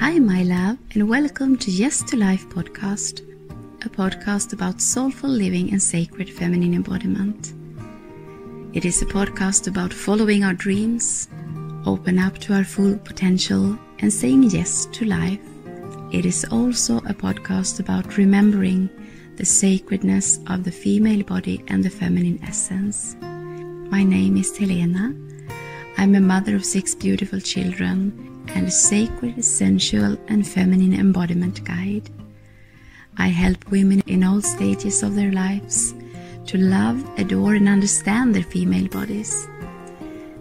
Hi, my love, and welcome to Yes to Life podcast, a podcast about soulful living and sacred feminine embodiment. It is a podcast about following our dreams, open up to our full potential, and saying yes to life. It is also a podcast about remembering the sacredness of the female body and the feminine essence. My name is Helena. I'm a mother of 6 beautiful children and a sacred, sensual, and feminine embodiment guide. I help women in all stages of their lives to love, adore, and understand their female bodies,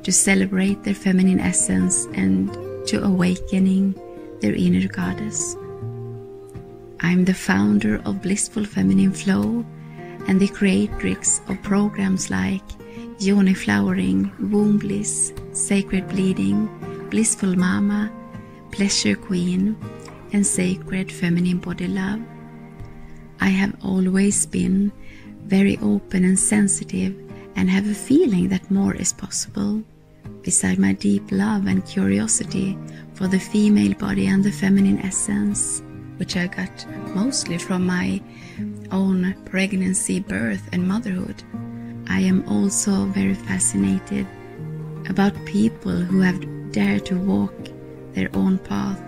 to celebrate their feminine essence, and to awakening their inner goddess. I'm the founder of Blissful Feminine Flow and the creatrix of programs like Yoni Flowering, Womb Bliss, Sacred Bleeding, Blissful Mama, Pleasure Queen, and Sacred Feminine Body Love. I have always been very open and sensitive and have a feeling that more is possible. Beside my deep love and curiosity for the female body and the feminine essence, which I got mostly from my own pregnancy, birth, and motherhood, I am also very fascinated about people who have dared to walk their own path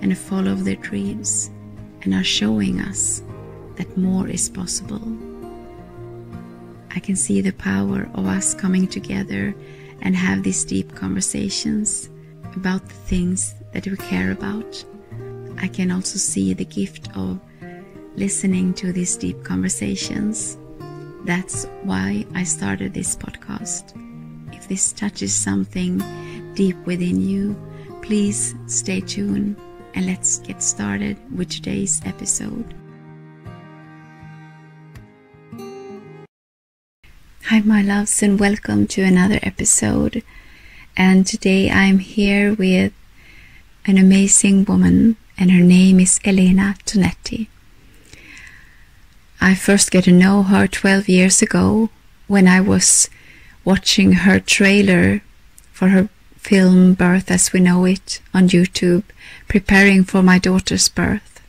and follow their dreams and are showing us that more is possible. I can see the power of us coming together and have these deep conversations about the things that we care about. I can also see the gift of listening to these deep conversations. That's why I started this podcast. If this touches something deep within you, please stay tuned and let's get started with today's episode. Hi, my loves, and welcome to another episode. And today I'm here with an amazing woman, and her name is Elena Tonetti. I first got to know her 12 years ago when I was watching her trailer for her film Birth as We Know It on YouTube, preparing for my daughter's birth.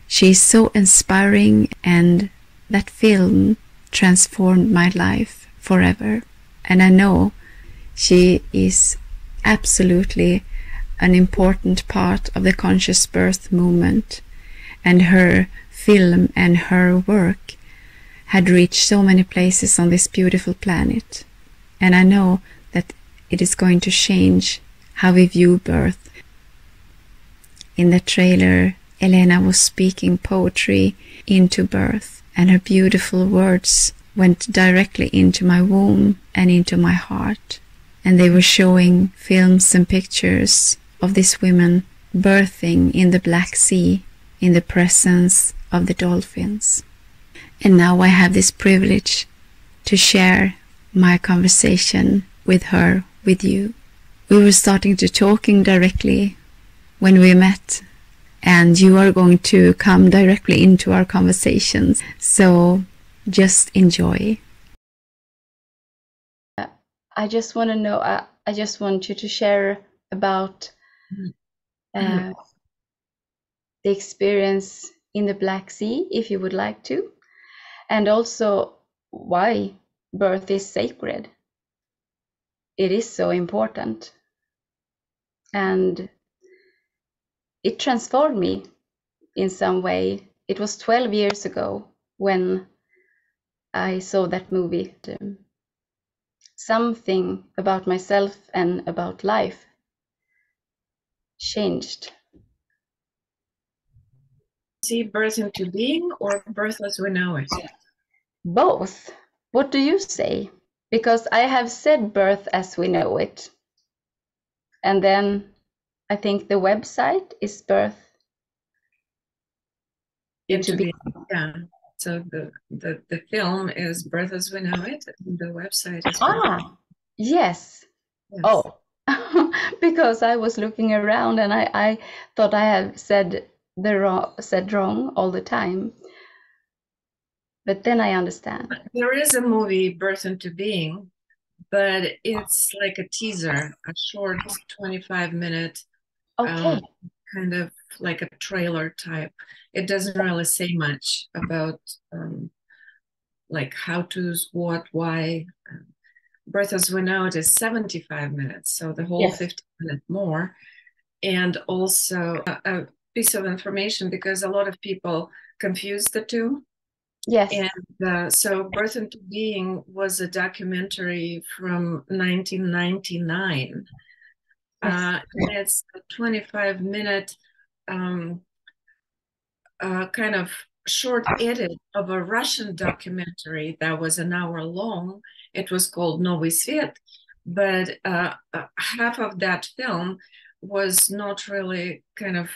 She is so inspiring, and that film transformed my life forever. And I know she is absolutely an important part of the conscious birth movement, and her film and her work had reached so many places on this beautiful planet. And I know that it is going to change how we view birth. In the trailer, Elena was speaking poetry into birth, and her beautiful words went directly into my womb and into my heart. And they were showing films and pictures of these women birthing in the Black Sea in the presence of the dolphins. And now I have this privilege to share my conversation with her with you. We were starting to talking directly when we met, and you are going to come directly into our conversations. So just enjoy. I just want to know, I just want you to share about the experience in the Black Sea, if you would like to, and also why birth is sacred. It is so important, and it transformed me in some way. It was 12 years ago when I saw that movie. Something about myself and about life changed. See birth into being or birth as we know it? Both. What do you say? Because I have said birth as we know it. And then I think the website is birth Into being. Yeah. So the film is Birth as We Know It, and the website is yes. Oh, because I was looking around and I thought I have said wrong all the time. But then I understand. There is a movie, Birth into Being, but it's like a teaser, a short 25-minute Okay. Kind of like a trailer type. It doesn't really say much about like how to's, what, why. Birth as we know it is 75 minutes, so the whole Yes. 50 minutes more. And also a piece of information, because a lot of people confuse the two. Yes. And so Birth into Being was a documentary from 1999. Yes. It's a 25-minute kind of short edit of a Russian documentary that was an hour long. It was called Новый Свет, but half of that film was not really kind of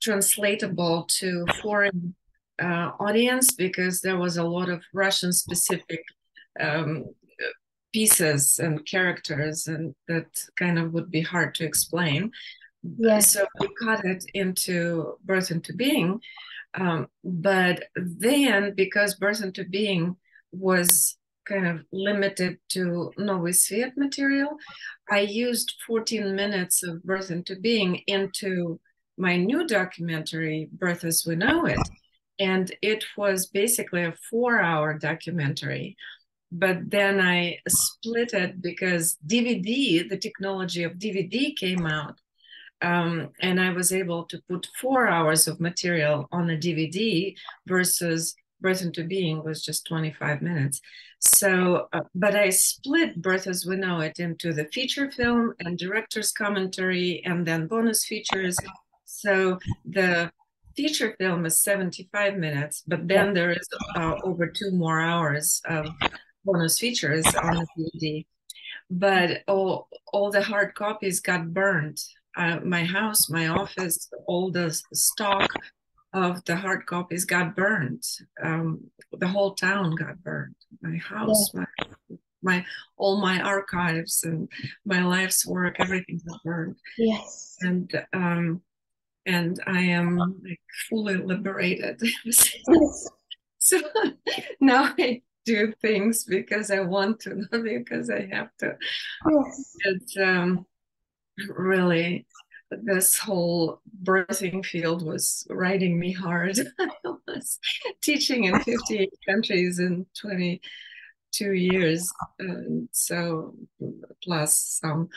translatable to foreign audience, because there was a lot of Russian specific um, pieces and characters, and that kind of would be hard to explain. Yes. So we cut it into Birth into Being. But then, because Birth into Being was kind of limited to Новый Свет material, I used 14 minutes of Birth into Being into my new documentary, Birth as We Know It. And it was basically a 4-hour documentary. But then I split it because DVD, the technology of DVD came out. And I was able to put 4 hours of material on a DVD versus Birth into Being was just 25 minutes. So, but I split Birth as We Know It into the feature film and director's commentary and then bonus features. So the feature film is 75 minutes, but then there is over 2 more hours of bonus features on the DVD. But all the hard copies got burned. My house, my office, all the stock of the hard copies got burned. The whole town got burned. My house, my all my archives and my life's work, everything got burned. Yes. And I am like fully liberated. Yes. So now I do things because I want to, not because I have to. Yes. It's really, this whole birthing field was riding me hard. I was teaching in 58 countries in 22 years, and so plus some.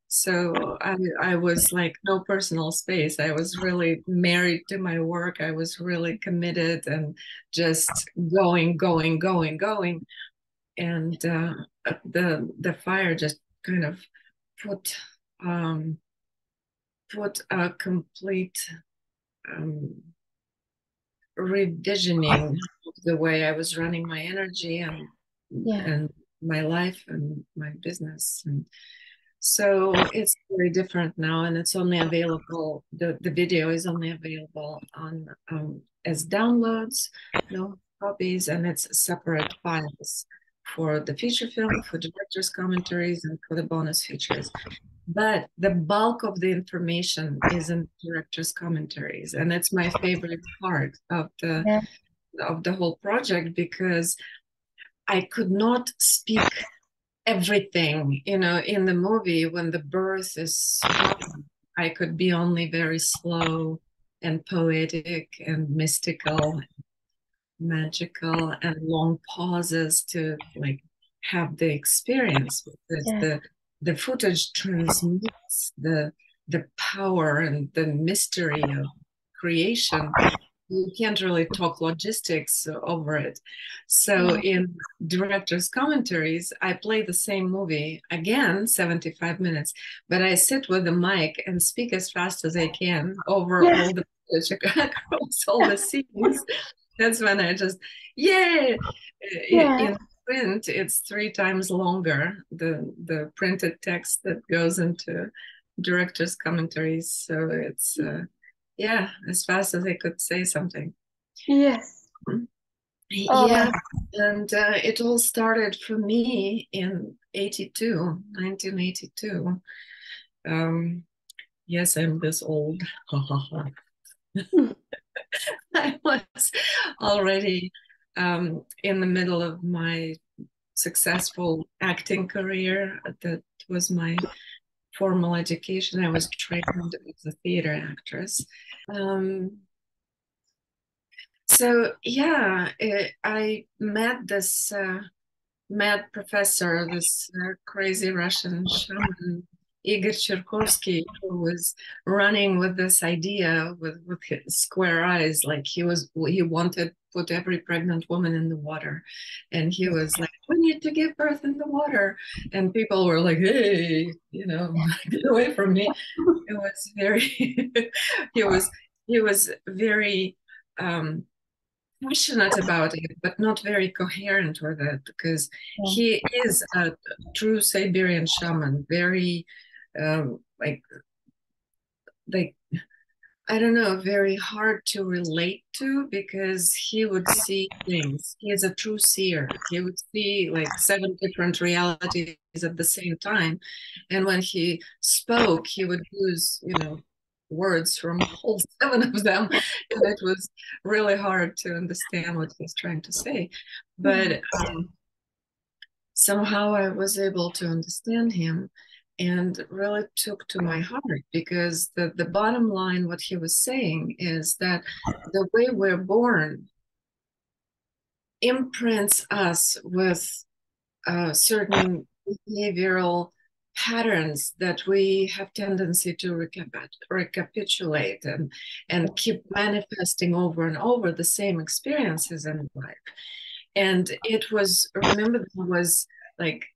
So I was like no personal space. I was really married to my work. I was really committed and just going, going, going, going. And the fire just kind of put put a complete revisioning of the way I was running my energy and my life and my business. And so it's very different now, and it's only available, the video is only available on as downloads, no copies, and it's separate files for the feature film, for director's commentaries, and for the bonus features. But the bulk of the information is in director's commentaries, and it's my favorite part of the whole project, because I could not speak everything, in the movie. When the birth is happening, I could be only very slow and poetic and mystical, magical, and long pauses to like have the experience, because the footage transmits the power and the mystery of creation. You can't really talk logistics over it. So in director's commentaries, I play the same movie again, 75 minutes, but I sit with the mic and speak as fast as I can over all the across all the scenes. That's when I just, yay! In print, it's 3 times longer, the printed text that goes into director's commentaries. So it's as fast as I could say something. Yes. Yeah, and it all started for me in 1982. Yes, I'm this old. I was already in the middle of my successful acting career. That was my formal education. I was trained as a theater actress. So yeah, I met this mad professor, this crazy Russian shaman, Igor Cherkovsky, who was running with this idea with his square eyes, like he wanted to put every pregnant woman in the water, and he was like, "We need to give birth in the water," and people were like, "Hey, get away from me." It was very, he was very passionate about it, but not very coherent with it, because he is a true Siberian shaman, very like I don't know, very hard to relate to, because he would see things. He is a true seer. He would see like 7 different realities at the same time. And when he spoke, he would use, words from all 7 of them. And it was really hard to understand what he was trying to say. But somehow I was able to understand him, and really took to my heart, because the bottom line, what he was saying is that the way we're born imprints us with certain behavioral patterns that we have tendency to recapitulate and keep manifesting over and over the same experiences in life. And it was, remember, that was like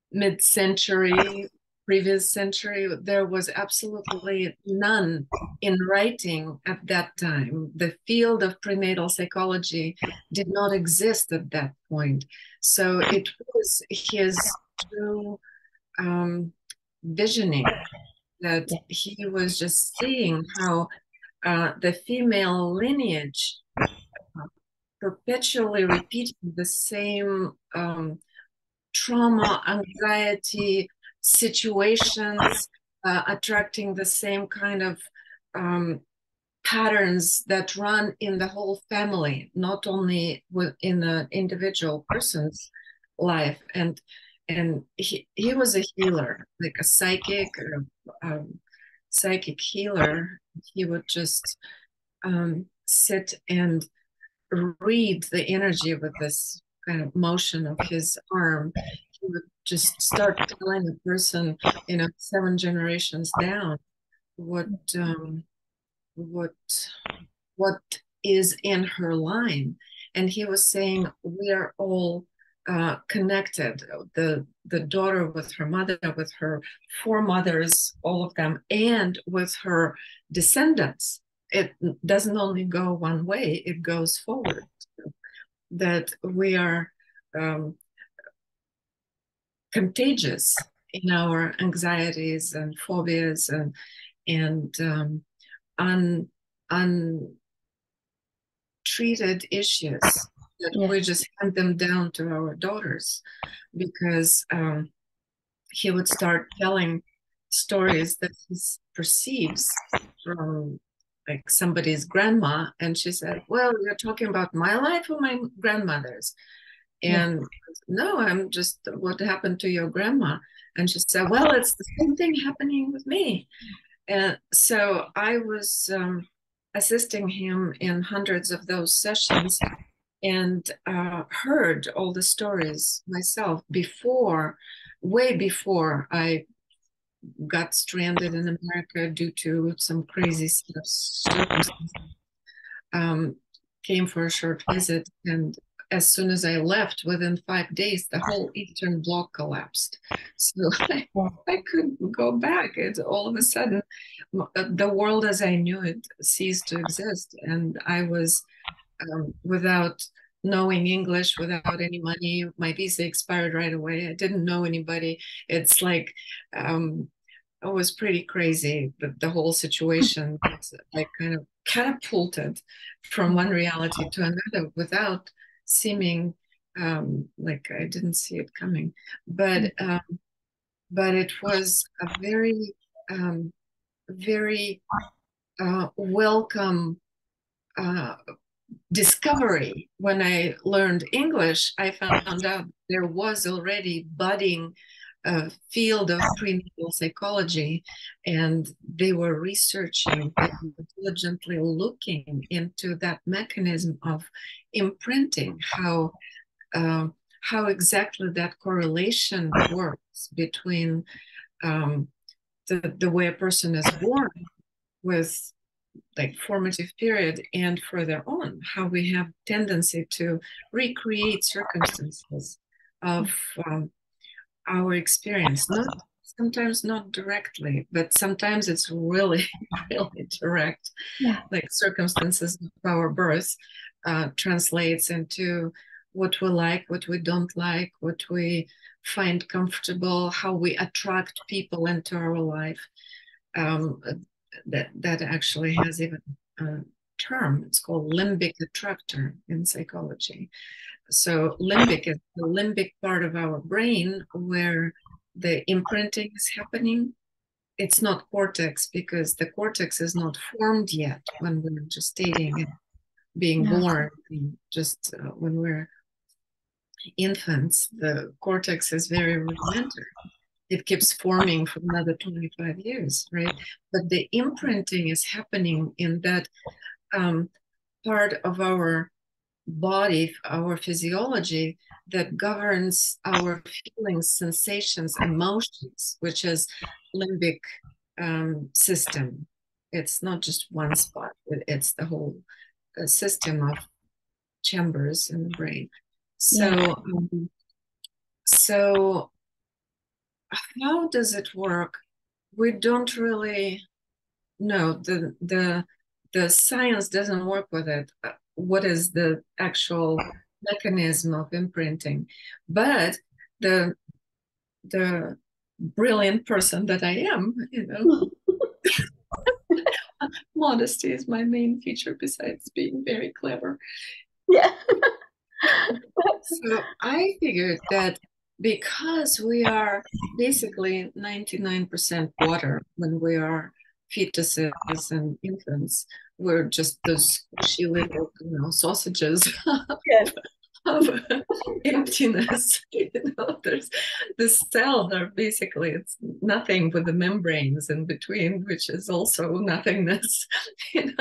mid-century, previous century, there was absolutely none in writing at that time. The field of prenatal psychology did not exist at that point. So it was his true visioning, that he was just seeing how the female lineage perpetually repeating the same trauma, anxiety situations, attracting the same kind of patterns that run in the whole family, not only within the individual person's life. And he was a healer, like a psychic healer. He would just sit and read the energy with this kind of motion of his arm. He would just start telling the person, 7 generations down, what is in her line. And he was saying, we are all connected. The daughter with her mother, with her foremothers, all of them, and with her descendants. It doesn't only go one way, it goes forward. That we are contagious in our anxieties and phobias and untreated issues, that we just hand them down to our daughters, because he would start telling stories that he perceives from like somebody's grandma, and she said, "Well, you're talking about my life or my grandmother's?" And no, I'm just, what happened to your grandma? And she said, "Well, it's the same thing happening with me." And so I was assisting him in hundreds of those sessions, and heard all the stories myself way before I got stranded in America due to some crazy circumstances. Came for a short visit, and as soon as I left, within 5 days, the whole Eastern Bloc collapsed. So I couldn't go back. It's all of a sudden, the world as I knew it ceased to exist, and I was without knowing English, without any money. My visa expired right away. I didn't know anybody. It's like it was pretty crazy, the whole situation. I kind of catapulted from one reality to another without seeming like I didn't see it coming. But it was a very, very welcome discovery. When I learned English, I found out there was already budding field of prenatal psychology, and they were researching, they were diligently looking into that mechanism of imprinting, how exactly that correlation works between the way a person is born with like formative period and further on, how we have tendency to recreate circumstances of our experience, not sometimes not directly, but sometimes it's really really direct. Like circumstances of our birth translates into what we like, what we don't like, what we find comfortable, how we attract people into our life. um, that actually has even a term. It's called limbic attractor in psychology. So limbic is the limbic part of our brain where the imprinting is happening. It's not cortex, because the cortex is not formed yet when we're gestating and being born. Just when we're infants, the cortex is very rudimentary. It keeps forming for another 25 years, right? But the imprinting is happening in that part of our body, our physiology, that governs our feelings, sensations, emotions, which is limbic system. It's not just one spot, it's the whole system of chambers in the brain. So, so how does it work? We don't really know. The science doesn't work with it. What is the actual mechanism of imprinting? But the brilliant person that I am, modesty is my main feature besides being very clever. Yeah. So I figured that because we are basically 99% water when we are fetuses and infants, we're just those squishy little, sausages of emptiness. There's the cells are basically, it's nothing with the membranes in between, which is also nothingness. And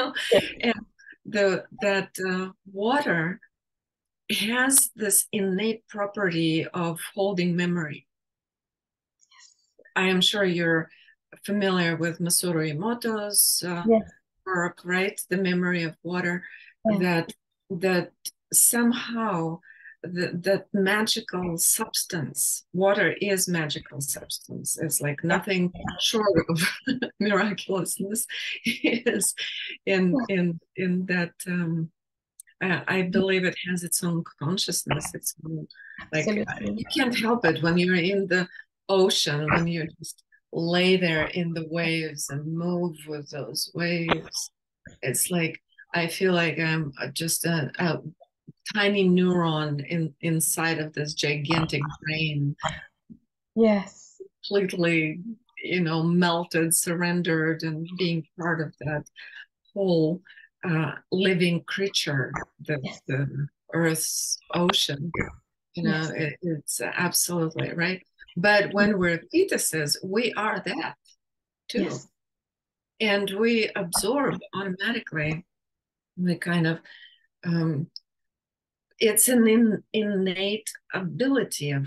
that water has this innate property of holding memory. I am sure you're familiar with Masaru Emoto's work, right? The memory of water, that somehow that magical substance, water is magical substance. It's like nothing short of miraculousness is in that. I believe it has its own consciousness. Its own, like, you can't help it when you're in the ocean, when you just lay there in the waves and move with those waves. It's like I feel like I'm just a tiny neuron inside of this gigantic brain. Yes. Completely, melted, surrendered, and being part of that whole living creature, the Earth's ocean. It's absolutely right. But when we're fetuses, we are that too. And we absorb automatically. We kind of, it's an innate ability of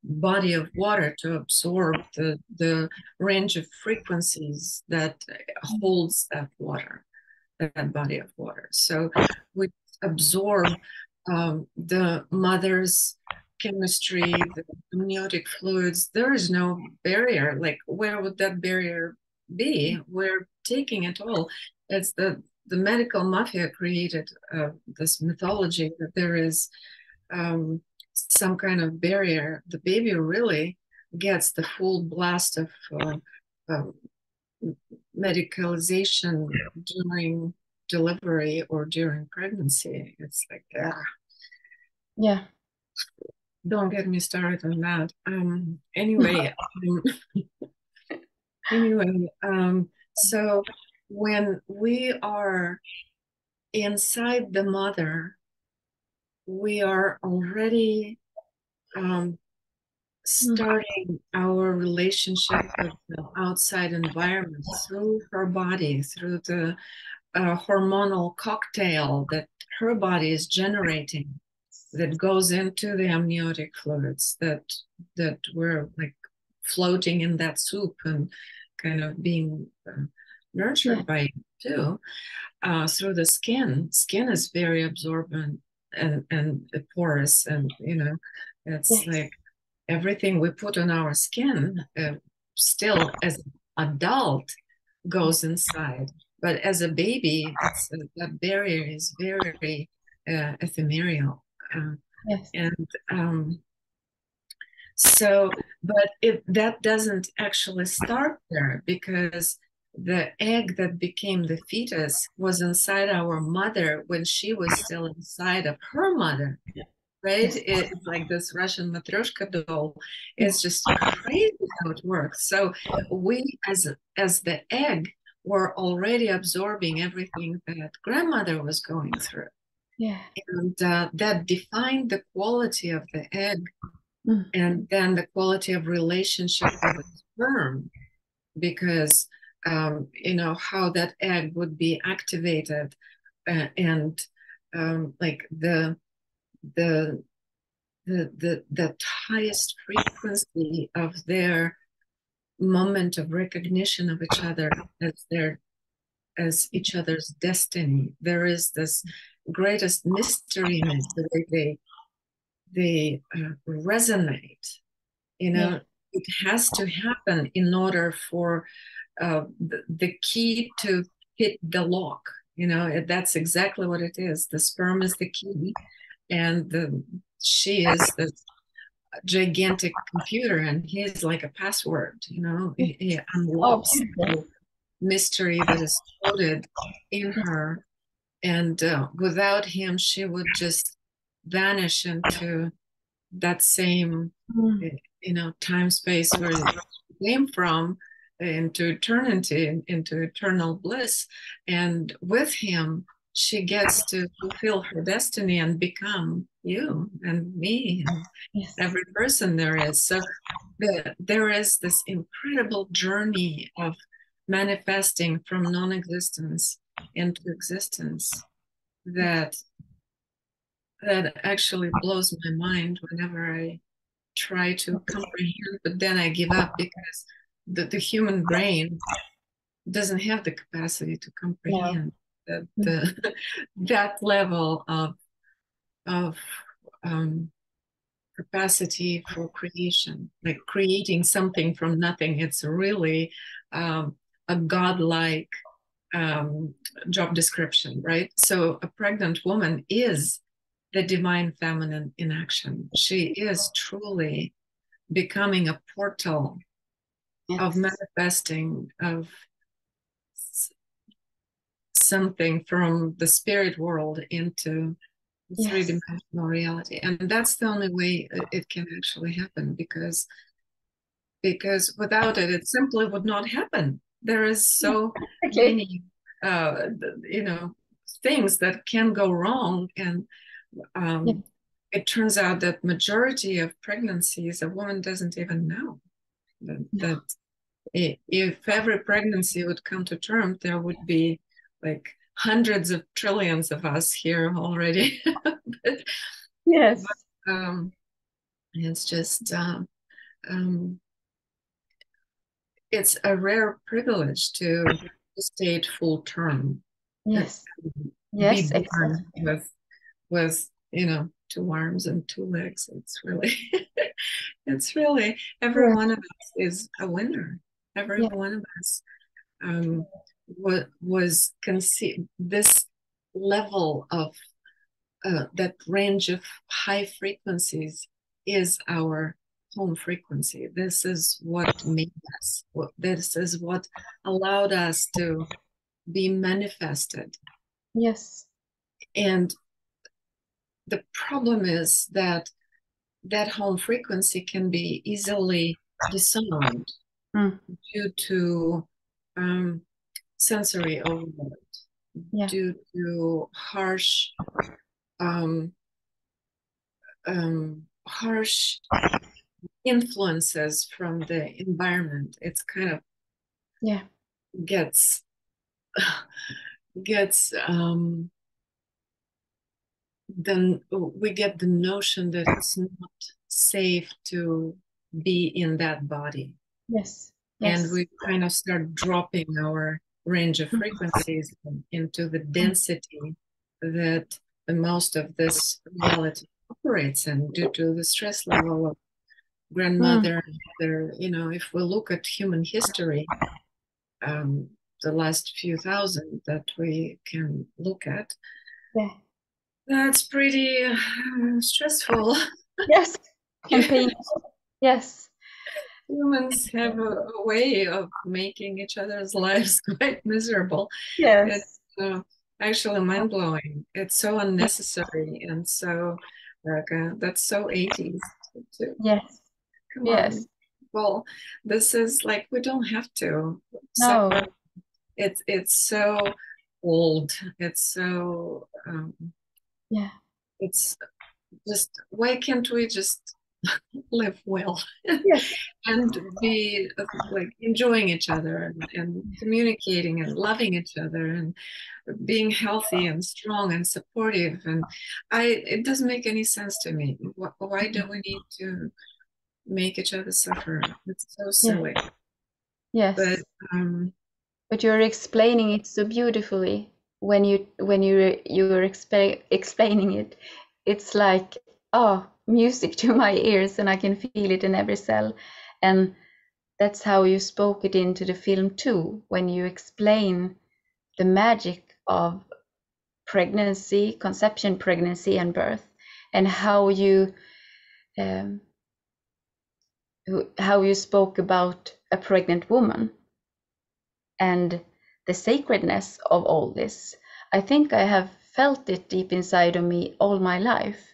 body of water to absorb the range of frequencies that holds that water, that body of water. So we absorb the mother's chemistry, the amniotic fluids. There is no barrier. Like, where would that barrier be? We're taking it all. It's the medical mafia created this mythology that there is some kind of barrier. The baby really gets the full blast of medicalization during delivery or during pregnancy. It's like, don't get me started on that. Anyway, so when we are inside the mother, we are already starting our relationship with the outside environment through her body, through the hormonal cocktail that her body is generating, that goes into the amniotic fluids that were like floating in that soup and kind of being nurtured by it too, through the skin. Skin is very absorbent and porous, and it's like everything we put on our skin still as an adult goes inside, but as a baby that barrier is very ephemeral. And so, but that doesn't actually start there, because the egg that became the fetus was inside our mother when she was still inside of her mother, right? It's like this Russian matryoshka doll. It's just crazy how it works. So we, as the egg, were already absorbing everything that grandmother was going through. And that defined the quality of the egg, and then the quality of relationship with the sperm, because how that egg would be activated, and like the highest frequency of their moment of recognition of each other as each other's destiny. There is this greatest mystery in it, the way they resonate. It has to happen in order for the key to hit the lock. That's exactly what it is. The sperm is the key, and she is this gigantic computer, and he's like a password. He unlocks the mystery that is coded in her, and without him she would just vanish into that same time space where it came from, into eternity, into eternal bliss. And with him she gets to fulfill her destiny and become you and me and every person there is. So there is this incredible journey of manifesting from non-existence into existence that actually blows my mind whenever I try to comprehend, but then I give up, because the human brain doesn't have the capacity to comprehend that level of capacity for creation, like creating something from nothing. It's really a godlike job description, right? So a pregnant woman is the divine feminine in action. She is truly becoming a portal of manifesting of something from the spirit world into three-dimensional reality. And that's the only way it can actually happen, because without it simply would not happen. There is so many things that can go wrong, and it turns out that majority of pregnancies a woman doesn't even know that if every pregnancy would come to term, there would be like hundreds of trillions of us here already. But it's just it's a rare privilege to stay full term. Be born with two arms and two legs. It's really every one of us is a winner. Every one of us was conceived. This level of that range of high frequencies is our home frequency. This is what made us. This is what allowed us to be manifested. And the problem is that home frequency can be easily disarmed due to sensory overload, due to harsh influences from the environment, it's kind of gets then we get the notion that it's not safe to be in that body. Yes. And we kind of start dropping our range of frequencies into the density that the most of this reality operates in, due to the stress level of grandmother. If we look at human history, the last few thousand that we can look at, that's pretty stressful. Yes. And painful. Yes. Humans have a way of making each other's lives quite miserable. Yes. It's actually mind-blowing. It's so unnecessary, and so that's so 80s too. Yes. Come on. Well, this is like, we don't have to. No. It's so old. It's so it's just, why can't we just live well and be like enjoying each other and communicating and loving each other and being healthy and strong and supportive? And it doesn't make any sense to me. Why do we need to make each other suffer? It's so silly. Yes. But you're explaining it so beautifully. When you're explaining it, it's like, music to my ears, and I can feel it in every cell. And that's how you spoke it into the film too, when you explain the magic of pregnancy, conception, pregnancy, and birth, and how you spoke about a pregnant woman and the sacredness of all this. I think I have felt it deep inside of me all my life.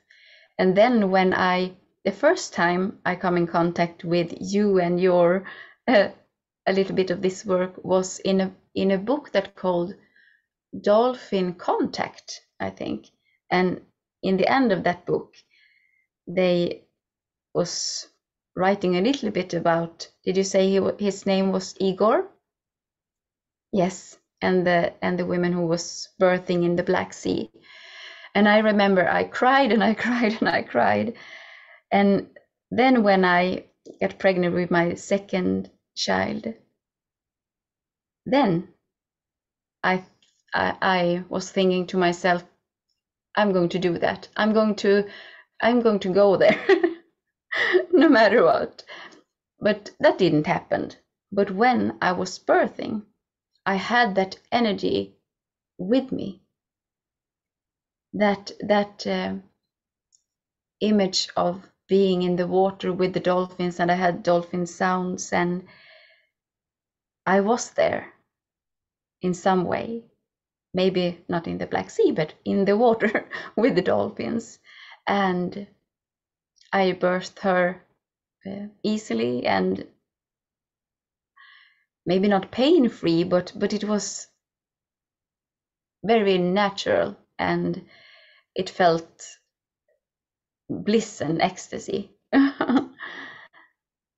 And then when the first time I come in contact with you and your a little bit of this work was in a book that called Dolphin Contact, I think. And in the end of that book, they was writing a little bit about, did you say his name was Igor? Yes, and the women who was birthing in the Black Sea. And I remember I cried and I cried and I cried. And then when I got pregnant with my second child, then I was thinking to myself, I'm going to do that. I'm going to go there no matter what. But that didn't happen. But when I was birthing, I had that energy with me. That image of being in the water with the dolphins, and I had dolphin sounds, and I was there in some way. Maybe not in the Black Sea, but in the water with the dolphins. And I birthed her easily, and maybe not pain-free, but it was very natural, and it felt bliss and ecstasy.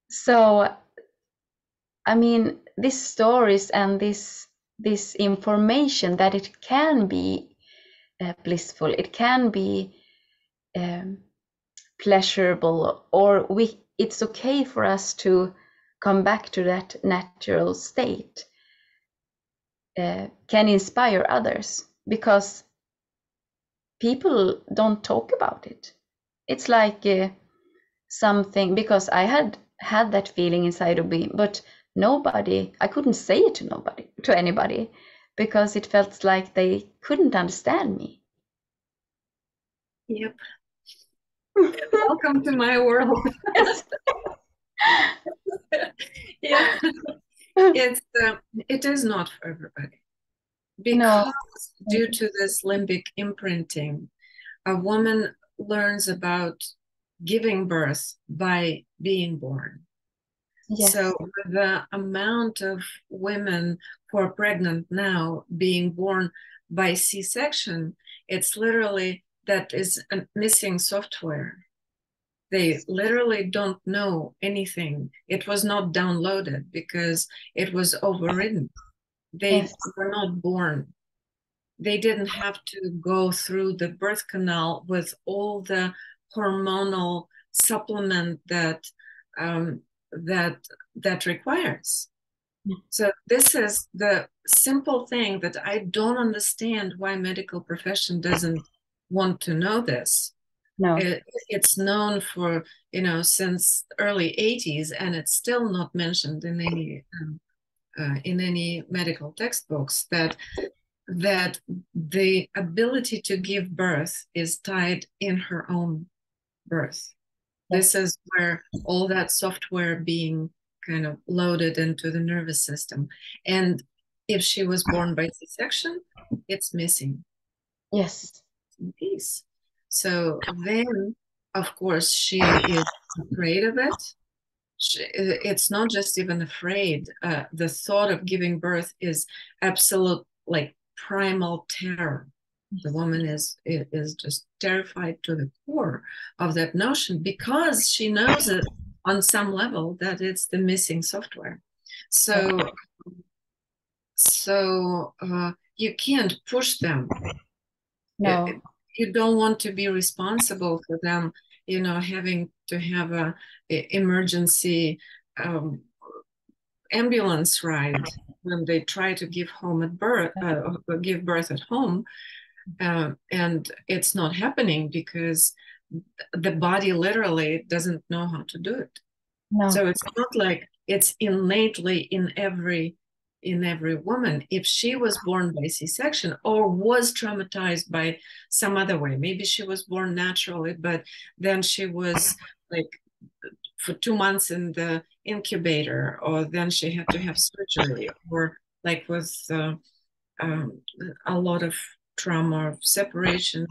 So, I mean, these stories and this information that it can be blissful, it can be pleasurable, or it's okay for us to come back to that natural state, can inspire others, because people don't talk about it. It's like something, because I had that feeling inside of me, but I couldn't say it to anybody, because it felt like they couldn't understand me. Yep. Welcome to my world. Yeah. It is not for everybody, because due to this limbic imprinting, a woman learns about giving birth by being born. Yes. So the amount of women who are pregnant now being born by C-section, it's literally, that is a missing software. They literally don't know anything. It was not downloaded because it was overridden. They were not born. They didn't have to go through the birth canal with all the hormonal supplement that requires. So this is the simple thing that I don't understand why medical profession doesn't want to know this. No. It's known for, since early 80s, and it's still not mentioned in any medical textbooks that the ability to give birth is tied in her own birth. This is where all that software being kind of loaded into the nervous system. And if she was born by C-section, it's missing. Yes. In peace. So then, of course, she is afraid of it. It's not just even afraid. The thought of giving birth is absolute, like, primal terror. The woman is just terrified to the core of that notion because she knows it on some level that it's the missing software. So you can't push them. No. You don't want to be responsible for them, having to have a emergency ambulance ride when they try to give birth at home, and it's not happening because the body literally doesn't know how to do it. No. So it's not like it's innately in every woman. If she was born by C-section or was traumatized by some other way, maybe she was born naturally, but then she was like for 2 months in the incubator, or then she had to have surgery, or like with a lot of trauma of separation.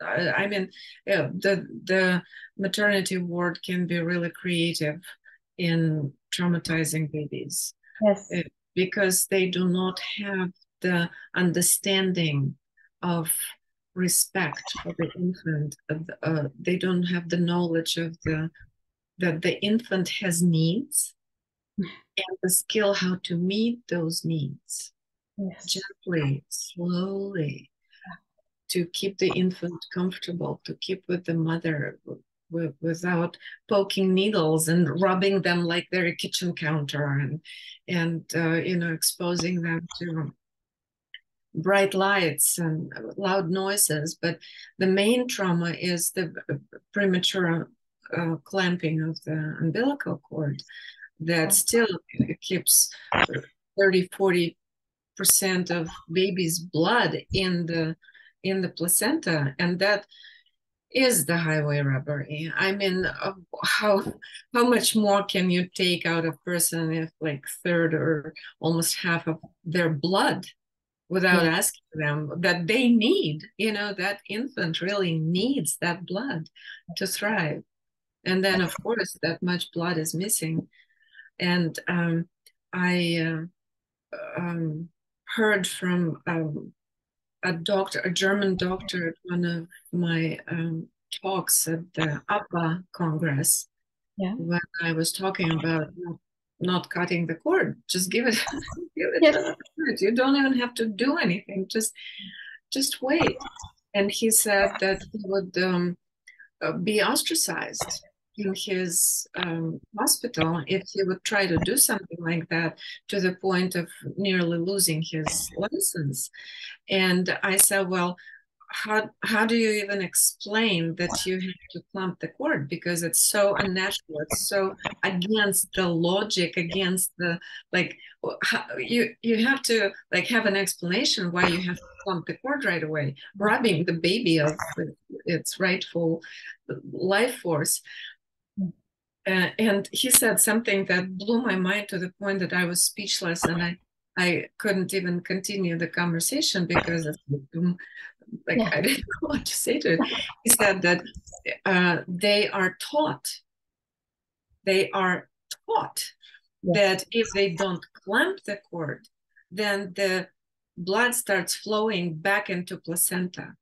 I mean, the maternity ward can be really creative in traumatizing babies. Yes. Because they do not have the understanding of respect for the infant. They don't have the knowledge of that the infant has needs and the skill how to meet those needs. Yes. Gently, slowly, to keep the infant comfortable, to keep with the mother without poking needles and rubbing them like they're a kitchen counter, and exposing them to bright lights and loud noises. But the main trauma is the premature clamping of the umbilical cord that still keeps 30-40% of baby's blood in the placenta, and that is the highway robbery. I mean, how much more can you take out of a person if like third or almost half of their blood without asking them that they need, that infant really needs that blood to thrive. And then, of course, that much blood is missing. And I heard from a German doctor at one of my talks at the APA Congress, when I was talking about not cutting the cord, just give it, you don't even have to do anything, just wait. And he said that he would be ostracized in his hospital if he would try to do something like that, to the point of nearly losing his license. And I said, well, how do you even explain that you have to clamp the cord? Because it's so unnatural. It's so against the logic, against the, like, you have to like have an explanation why you have to clamp the cord right away, robbing the baby of its rightful life force. And he said something that blew my mind to the point that I was speechless, and I couldn't even continue the conversation because I didn't know what to say to it. He said that they are taught that if they don't clamp the cord, then the blood starts flowing back into placenta.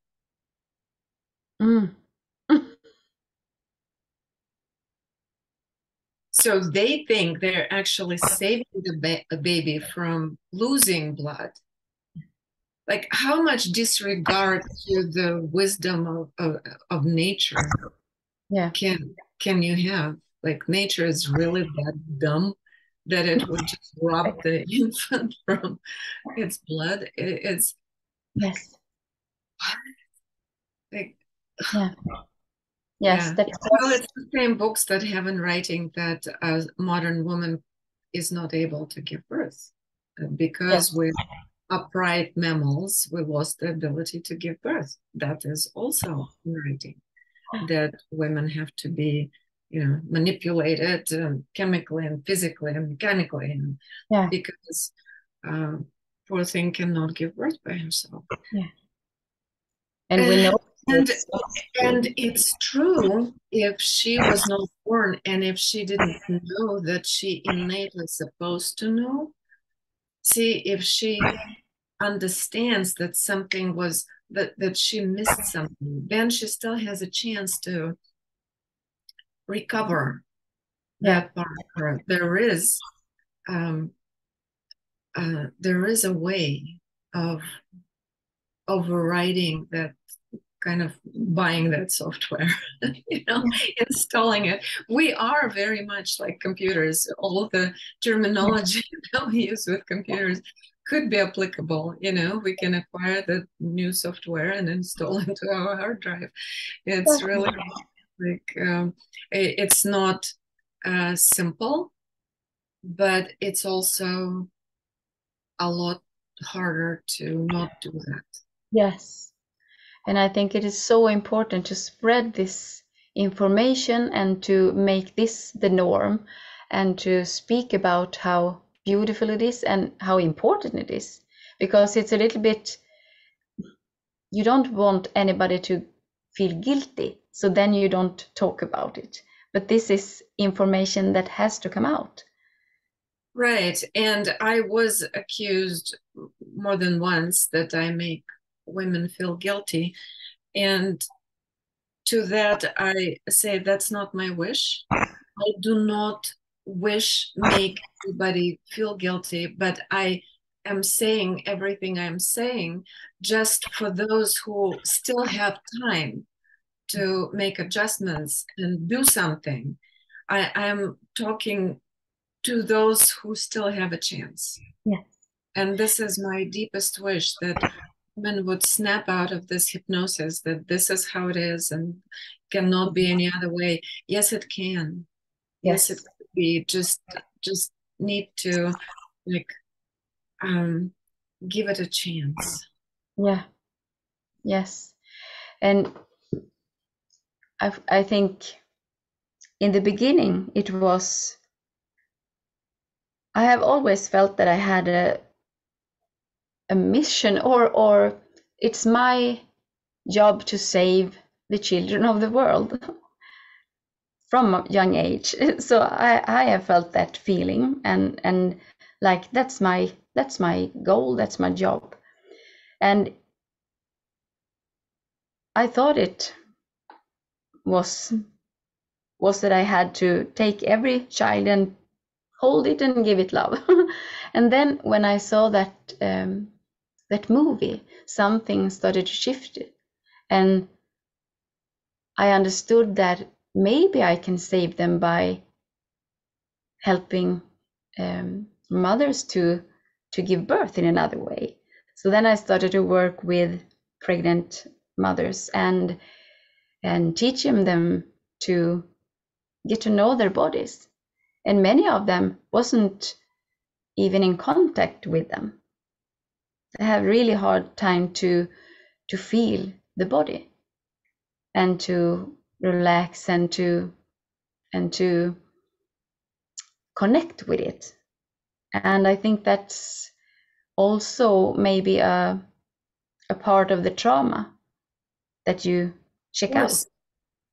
So they think they're actually saving the baby from losing blood. Like, how much disregard to the wisdom of nature can you have? Like, nature is really that dumb that it would just rob the infant from its blood. It's Yes. like, Yes, that's well, it's the same books that have in writing that a modern woman is not able to give birth because with upright mammals, we lost the ability to give birth. That is also in writing, that women have to be, manipulated chemically and physically and mechanically, and because poor thing cannot give birth by herself. And we know and it's true, if she was not born and if she didn't know that she innately supposed to know, see, if she understands that something was that she missed something, then she still has a chance to recover that part of her. There is a way of overriding that, kind of buying that software, installing it. We are very much like computers. All of the terminology that we use with computers could be applicable. We can acquire the new software and install into our hard drive. It's really like, it's not simple, but it's also a lot harder to not do that. Yes. And I think it is so important to spread this information and to make this the norm, and to speak about how beautiful it is and how important it is. Because it's a little bit, you don't want anybody to feel guilty, so then you don't talk about it. But this is information that has to come out. Right. And I was accused more than once that I make women feel guilty. And to that, I say that's not my wish. I do not make anybody feel guilty, but I am saying everything I'm saying just for those who still have time to make adjustments and do something. I'm talking to those who still have a chance. Yes. And this is my deepest wish, that women would snap out of this hypnosis that this is how it is and cannot be any other way. Yes, it can. Yes, it could be. Just need to give it a chance. Yeah. Yes. And I think in the beginning I have always felt that I had a mission, or it's my job to save the children of the world from a young age. So I have felt that feeling, and like that's my goal, that's my job. And I thought it was that I had to take every child and hold it and give it love. And then when I saw that that movie, something started to shift, and I understood that maybe I can save them by helping mothers to give birth in another way. So then I started to work with pregnant mothers and teaching them to get to know their bodies. And many of them wasn't even in contact with them. They have really hard time to feel the body and to relax and to connect with it. And I think that's also maybe a part of the trauma that you check out.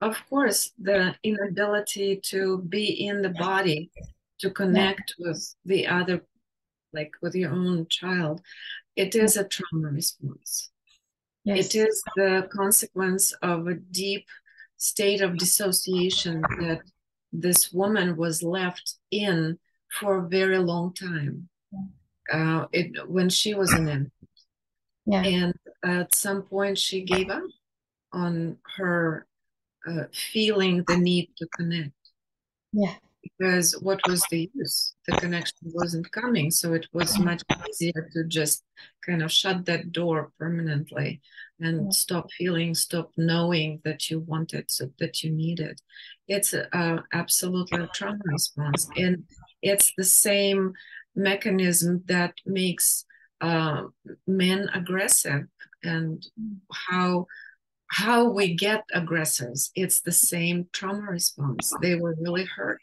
Of course, the inability to be in the body, to connect with the other, like with your own child, it is a trauma response. It is the consequence of a deep state of dissociation that this woman was left in for a very long time. When she was an infant. Yeah. And at some point she gave up on her feeling the need to connect. Yeah. Because what was the use? The connection wasn't coming. So it was much easier to just kind of shut that door permanently and stop feeling, stop knowing that you wanted, so that you needed. It's absolutely a trauma response. And it's the same mechanism that makes men aggressive, and how we get aggressors. It's the same trauma response. They were really hurt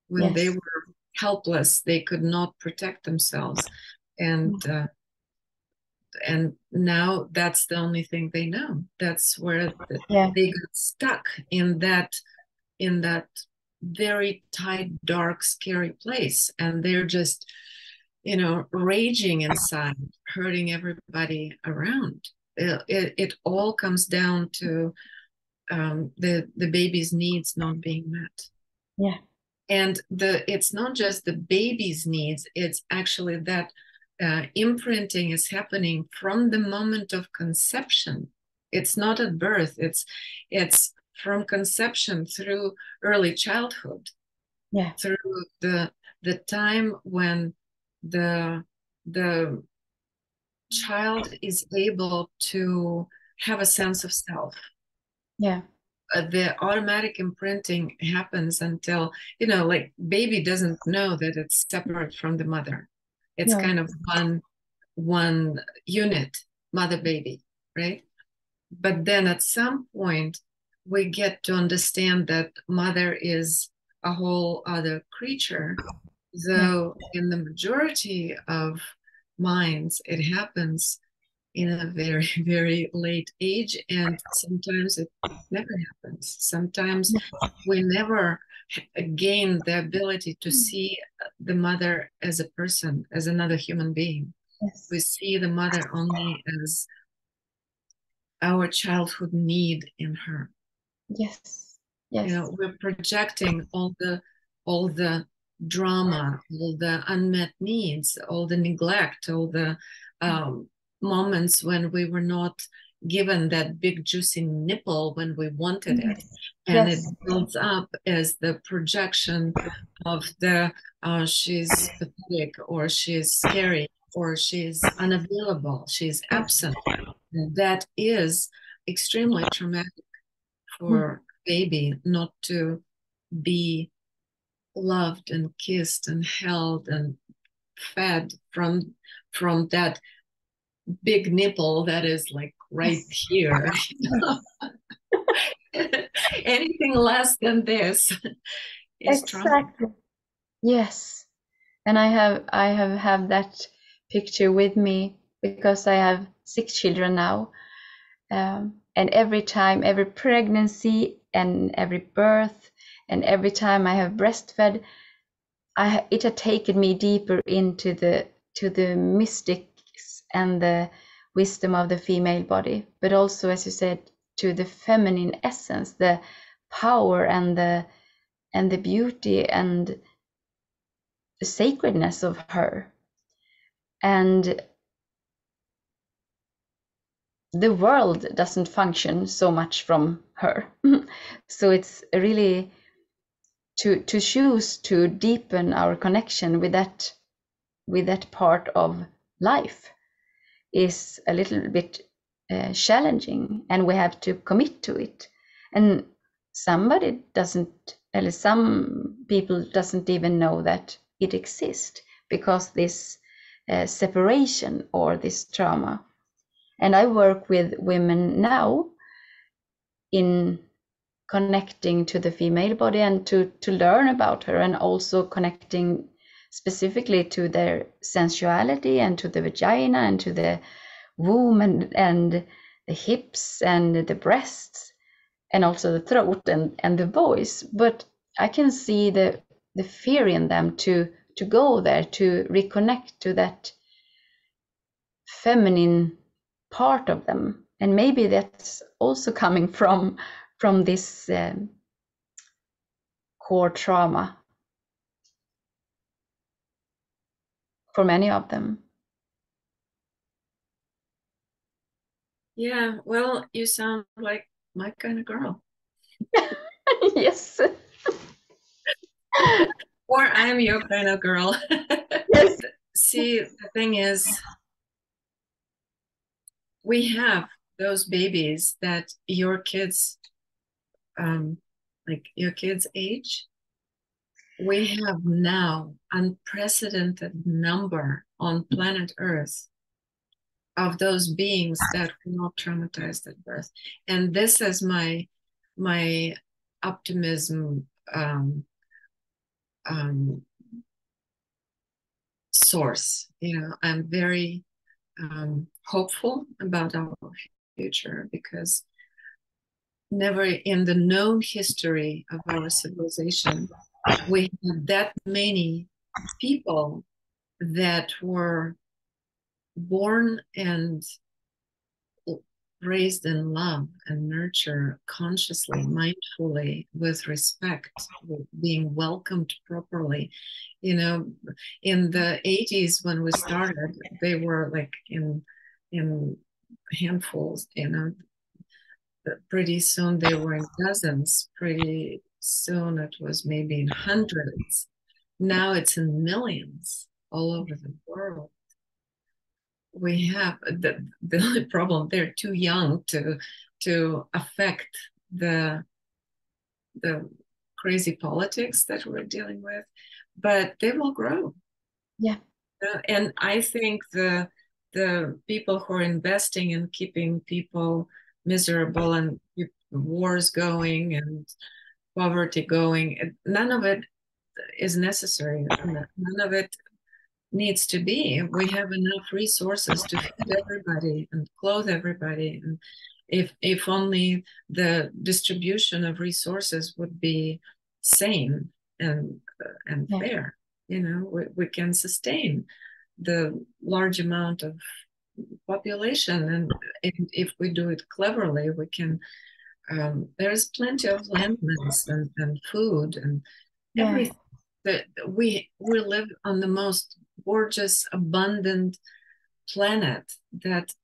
when they were helpless. They could not protect themselves, and now that's the only thing they know. That's where they got stuck in that very tight, dark, scary place, and they're just raging inside, hurting everybody around. It all comes down to the baby's needs not being met. Yeah. And it's not just the baby's needs, it's actually that imprinting is happening from the moment of conception. It's not at birth, it's from conception through early childhood, through the time when the child is able to have a sense of self. Yeah. The automatic imprinting happens until, like baby doesn't know that it's separate from the mother. It's kind of one unit, mother baby, right? But then at some point we get to understand that mother is a whole other creature. Though in the majority of minds it happens in a very, very late age, and sometimes it never happens. Sometimes we never gain the ability to see the mother as a person, as another human being. We see the mother only as our childhood need in her. We're projecting all the drama, all the unmet needs, all the neglect, all the moments when we were not given that big juicy nipple when we wanted it. And it builds up as the projection of the she's pathetic, or she's scary, or she's unavailable, she's absent. And that is extremely traumatic for baby, not to be loved and kissed and held and fed from that big nipple that is like right here. Anything less than this is trauma. Yes. And I have that picture with me because I have 6 children now. And every time, every pregnancy and every birth, and every time I have breastfed, it had taken me deeper into the mystics and the wisdom of the female body, but also, as you said, to the feminine essence, the power and the beauty and the sacredness of her. And the world doesn't function so much from her. So it's really to choose to deepen our connection with that part of life is a little bit challenging, and we have to commit to it. And some people doesn't even know that it exists because this separation or this trauma. And I work with women now in connecting to the female body and to learn about her, and also connecting specifically to their sensuality and to the vagina and to the womb and the hips and the breasts and also the throat and the voice. But I can see the fear in them to go there, to reconnect to that feminine part of them. And maybe that's also coming from this core trauma for many of them. Yeah, well, you sound like my kind of girl. Yes. Or I'm your kind of girl. Yes. See, the thing is, we have those babies that your kids, like your kids' age, we have now unprecedented number on planet Earth of those beings that were not traumatized at birth. And this is my optimism source. You know, I'm very hopeful about our future, because never in the known history of our civilization we have that many people that were born and raised in love and nurture consciously, mindfully, with respect, with being welcomed properly. You know, in the 80s when we started, they were like in handfuls, you know. Pretty soon they were in dozens. Pretty soon it was maybe in hundreds. Now it's in millions all over the world. We have the only problem, they're too young to affect the crazy politics that we're dealing with, but they will grow. Yeah. And I think the people who are investing in keeping people miserable and wars going and poverty going, none of it is necessary. None of it needs to be. We have enough resources to feed everybody and clothe everybody. And if only the distribution of resources would be sane and fair, you know, we can sustain the large amount of population. And if we do it cleverly, we can. There's plenty of landmass and food and everything. That we live on the most gorgeous, abundant planet that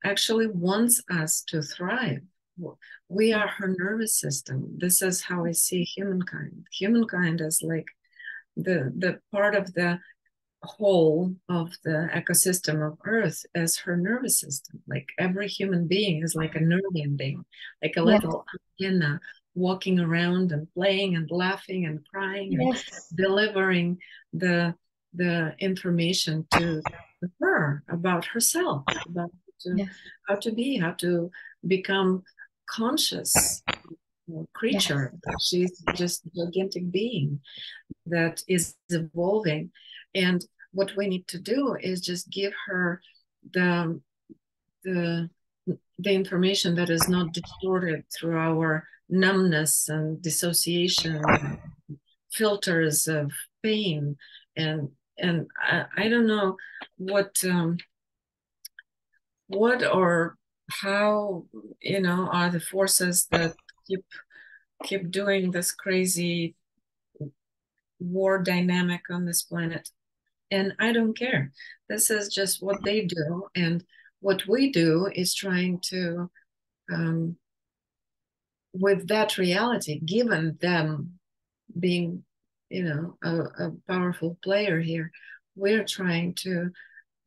actually wants us to thrive. We are her nervous system. This is how I see humankind. Humankind is like the part of the whole of the ecosystem of Earth as her nervous system. Like every human being is like a nerve ending, like a little antenna walking around and playing and laughing and crying and delivering the information to her about herself, about how to be, how to become conscious creature. She's just a gigantic being that is evolving. And what we need to do is just give her the information that is not distorted through our numbness and dissociation and filters of pain. And I don't know what or how, you know, are the forces that keep doing this crazy war dynamic on this planet. And I don't care. This is just what they do. And what we do is trying to, with that reality, given them being, you know, a powerful player here, we're trying to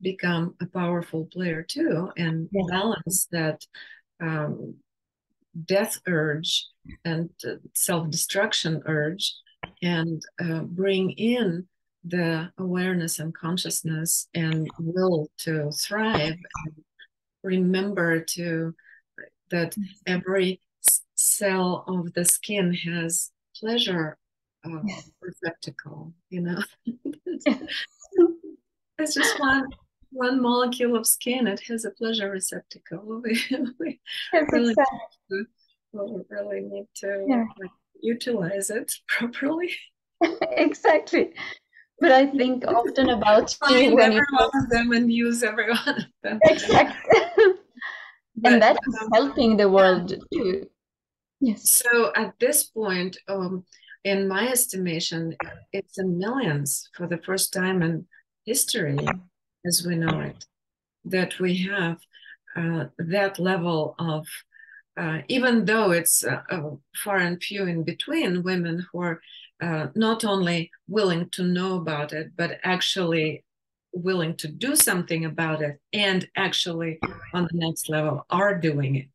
become a powerful player too, and balance that death urge and self-destruction urge, and bring in the awareness and consciousness and will to thrive. And remember that every cell of the skin has pleasure receptacle, you know. It's just one molecule of skin. It has a pleasure receptacle. We really need to utilize it properly. Exactly. But I think often about you when every one of them and use every one of them. Exactly. And that is helping the world too. Yes. So at this point, in my estimation, it's in millions for the first time in history, as we know it, that we have that level of, even though it's far and few in between, women who are not only willing to know about it, but actually willing to do something about it, and actually on the next level are doing it.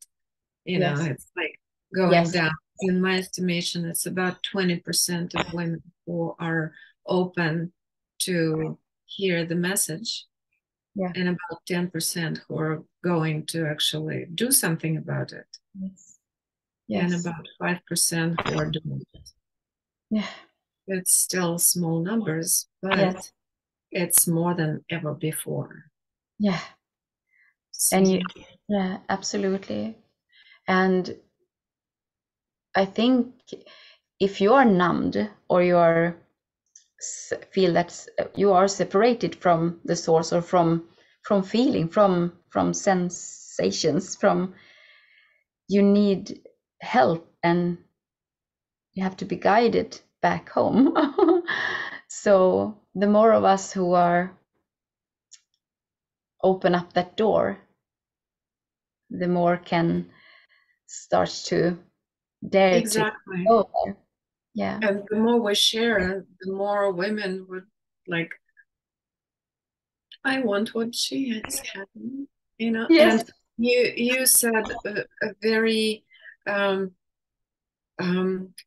You know, it's like going down. In my estimation, it's about 20% of women who are open to hear the message, and about 10% who are going to actually do something about it. And about 5% who are doing it. It's still small numbers, but it's more than ever before. So. And you, absolutely. And I think if you are numbed, or you are feel that you are separated from the source, or from feeling, from sensations, you need help, and you have to be guided back home. So the more of us who are open up that door, the more can start to dare to go there. And the more we share, the more women would like, I want what she is having, you know. And you said a very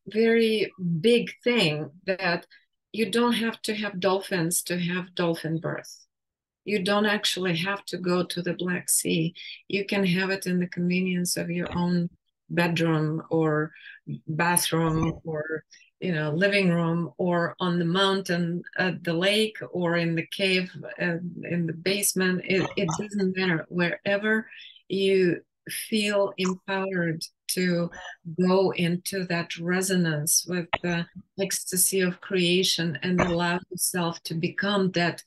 very big thing, that you don't have to have dolphins to have dolphin birth. You don't actually have to go to the Black Sea. You can have it in the convenience of your own bedroom or bathroom, or living room, or on the mountain at the lake, or in the cave in the basement. It doesn't matter. Wherever you feel empowered to go into that resonance with the ecstasy of creation, and allow yourself to become that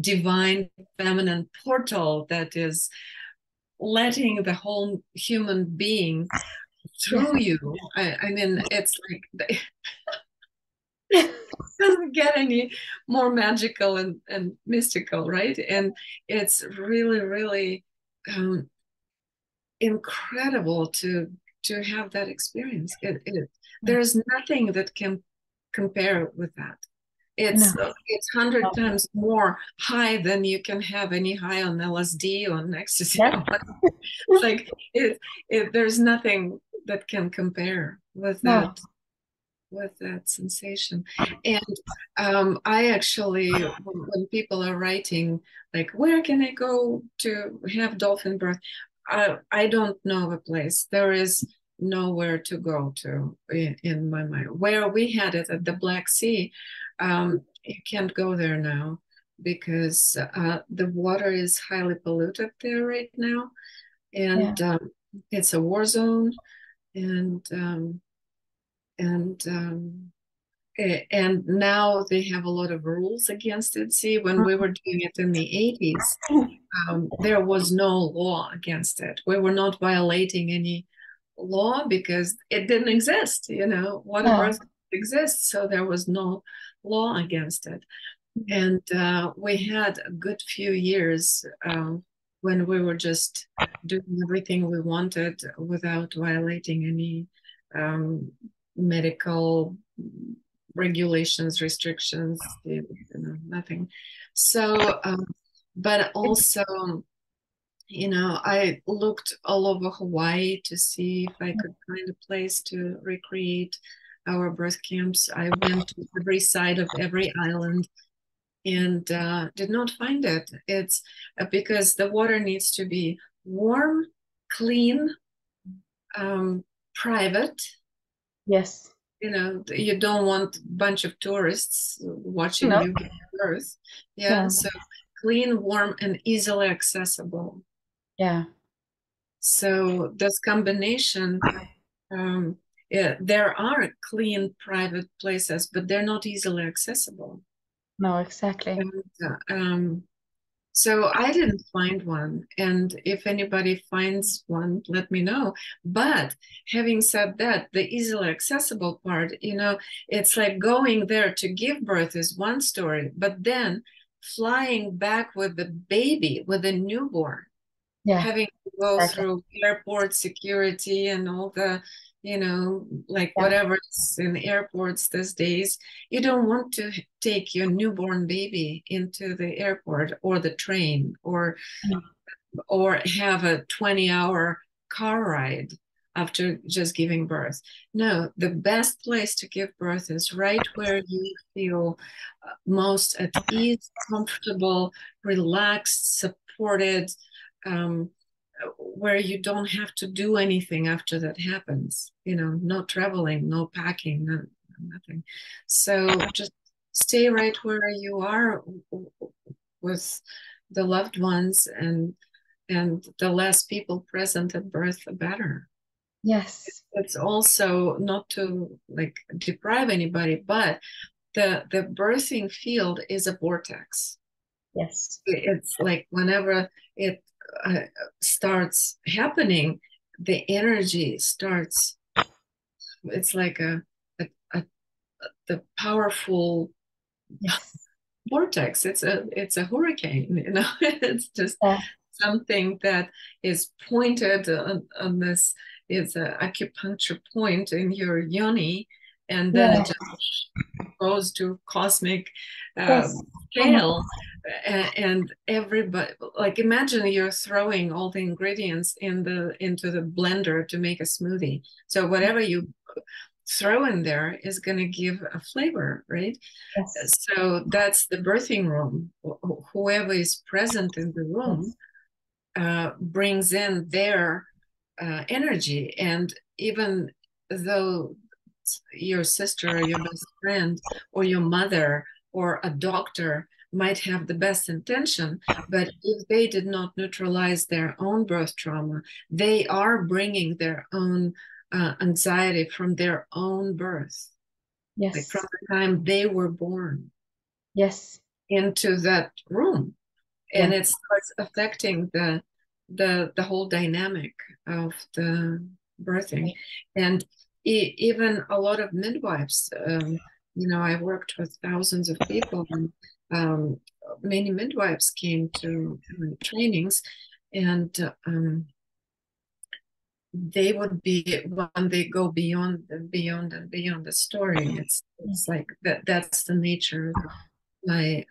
divine feminine portal that is letting the whole human being through you. I mean, it's like it doesn't get any more magical and mystical, right? And it's really, really incredible to have that experience. There's nothing that can compare with that. It's 100 times more high than you can have any high on LSD or ecstasy. It's like there's nothing that can compare with that. With that sensation. And I actually, when people are writing like, where can I go to have dolphin birth, I don't know a place. There is nowhere to go to in my mind. Where we had it at the Black Sea, you can't go there now, because the water is highly polluted there right now, and it's a war zone, and now they have a lot of rules against it. See, when we were doing it in the 80s, there was no law against it. We were not violating any law because it didn't exist. Water birth exists, so there was no law against it. And we had a good few years when we were just doing everything we wanted without violating any medical regulations, restrictions, nothing. So, but also, I looked all over Hawaii to see if I could find a place to recreate our birth camps. I went to every side of every island and did not find it. It's because the water needs to be warm, clean, private. Yes. You don't want a bunch of tourists watching you give birth. So clean, warm, and easily accessible. So this combination, there are clean, private places, but they're not easily accessible. No, exactly. And, So I didn't find one. And if anybody finds one, let me know. But having said that, the easily accessible part, it's like going there to give birth is one story, but then flying back with the baby, with a newborn, having to go through airport security and all the, like whatever is in airports these days. You don't want to take your newborn baby into the airport or the train or have a 20-hour car ride after just giving birth. No, the best place to give birth is right where you feel most at ease, comfortable, relaxed, supported, where you don't have to do anything after that happens. No traveling, no packing, nothing. So just stay right where you are with the loved ones, and the less people present at birth, the better. Yes. It's also not to like deprive anybody, but the birthing field is a vortex. Yes. It's like whenever it starts happening, the energy starts. It's like the powerful vortex. It's a hurricane. It's just something that is pointed on this. It's an acupuncture point in your yoni, and then it just goes to cosmic scale. And everybody, like, imagine you're throwing all the ingredients into the blender to make a smoothie. So whatever you throw in there is going to give a flavor, right? So that's the birthing room. Whoever is present in the room brings in their energy. And even though your sister or your best friend or your mother or a doctor might have the best intention, but if they did not neutralize their own birth trauma, they are bringing their own anxiety from their own birth, like from the time they were born, into that room, and it starts affecting the whole dynamic of the birthing. And even a lot of midwives, I worked with thousands of people, and many midwives came to trainings, and they would be, when they go beyond and beyond and beyond the story, it's like that's the nature of my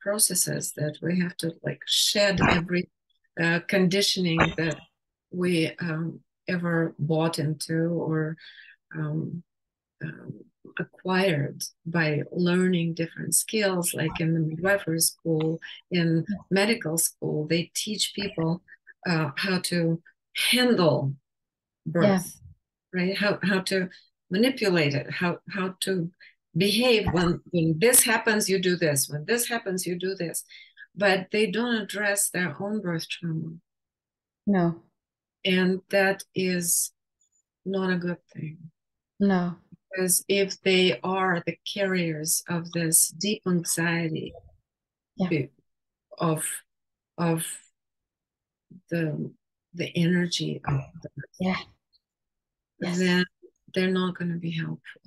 processes, that we have to like shed every conditioning that we ever bought into or acquired by learning different skills. Like in the midwifery school, in medical school, they teach people how to handle birth, right? How to manipulate it, how to behave when this happens, you do this. When this happens, you do this. But they don't address their own birth trauma. No. And that is not a good thing. No. Because if they are the carriers of this deep anxiety of the energy of birth, then they're not going to be helpful.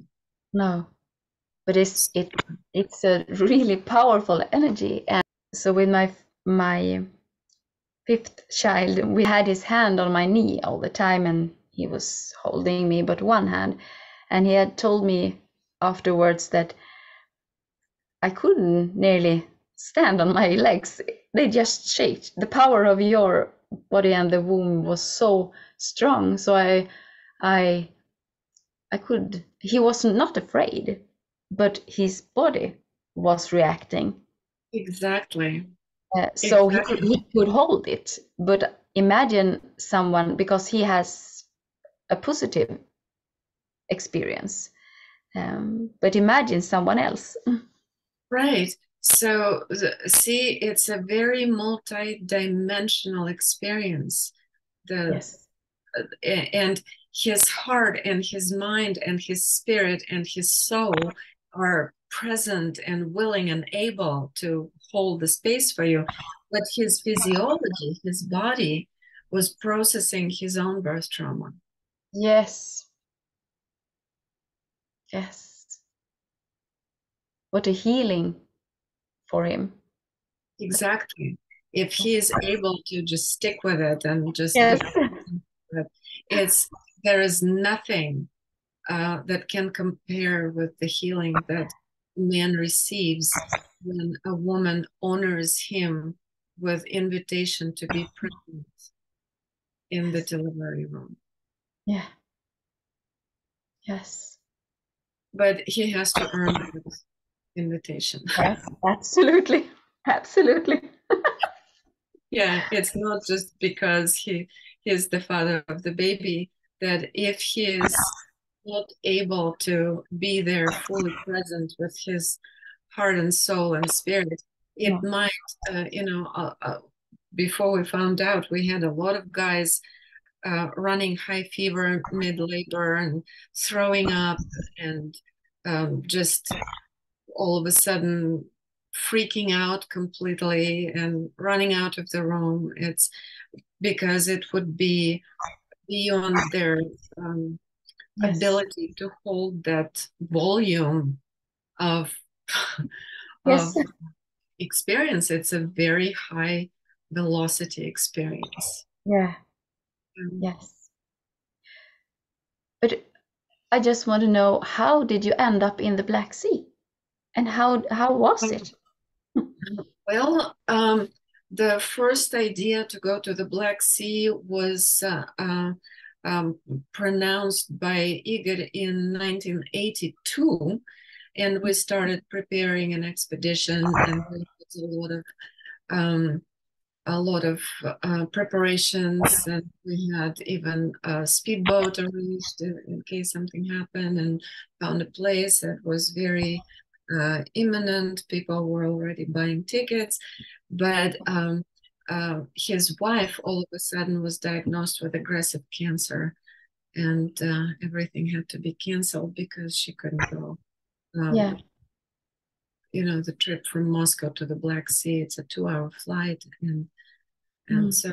No. But it's a really powerful energy. And so with my fifth child, we had his hand on my knee all the time, and he was holding me but one hand, and he had told me afterwards that I couldn't nearly stand on my legs. They just shaked. The power of your body and the womb was so strong. So I could, he was not afraid, but his body was reacting. Exactly. So he could hold it. But imagine someone, because he has a positive experience, but imagine someone else. Right. So see, it's a very multi-dimensional experience. And his heart and his mind and his spirit and his soul are present and willing and able to hold the space for you. But his physiology, his body was processing his own birth trauma. Yes. Yes. What a healing for him. Exactly. If he is able to just stick with it and just Yes. there is nothing that can compare with the healing that man receives when a woman honors him with invitation to be present in the delivery room. Yeah. Yes. But he has to earn that invitation. Yes, absolutely. Absolutely. Yeah, it's not just because he is the father of the baby, that if he is not able to be there fully present with his heart and soul and spirit, it might, before we found out, we had a lot of guys running high fever mid-labor and throwing up and just all of a sudden freaking out completely and running out of the room. It's because it would be beyond their Yes. ability to hold that volume of Yes. of experience. It's a very high velocity experience. Yeah. Yes. But I just want to know, how did you end up in the Black Sea? And how was it? Well, the first idea to go to the Black Sea was pronounced by Igor in 1982, and we started preparing an expedition, and there was a lot of preparations, and we had even a speedboat arranged in case something happened, and found a place that was very imminent. People were already buying tickets, but his wife all of a sudden was diagnosed with aggressive cancer, and everything had to be canceled because she couldn't go. Yeah. You know, the trip from Moscow to the Black Sea, it's a 2-hour flight, and so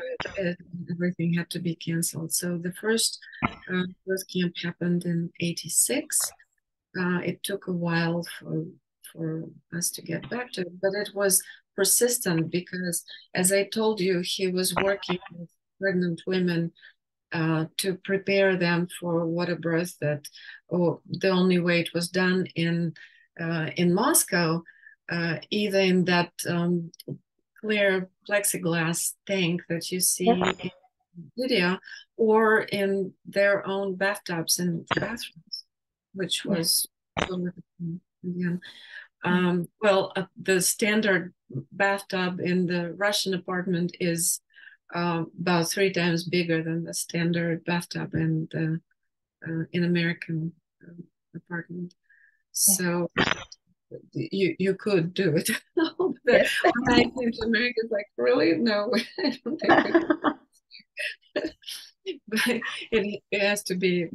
everything had to be canceled. So the first camp happened in '86. It took a while for us to get back to it, but it was persistent because, as I told you, he was working with pregnant women to prepare them for what a birth that, the only way it was done in Moscow, either in that clear plexiglass tank that you see in the video, or in their own bathtubs and bathrooms, which was again. The standard bathtub in the Russian apartment is about 3 times bigger than the standard bathtub in the in American apartment. So you could do it. When I came to America, it's like, really? No, I don't think we can. But it has to be,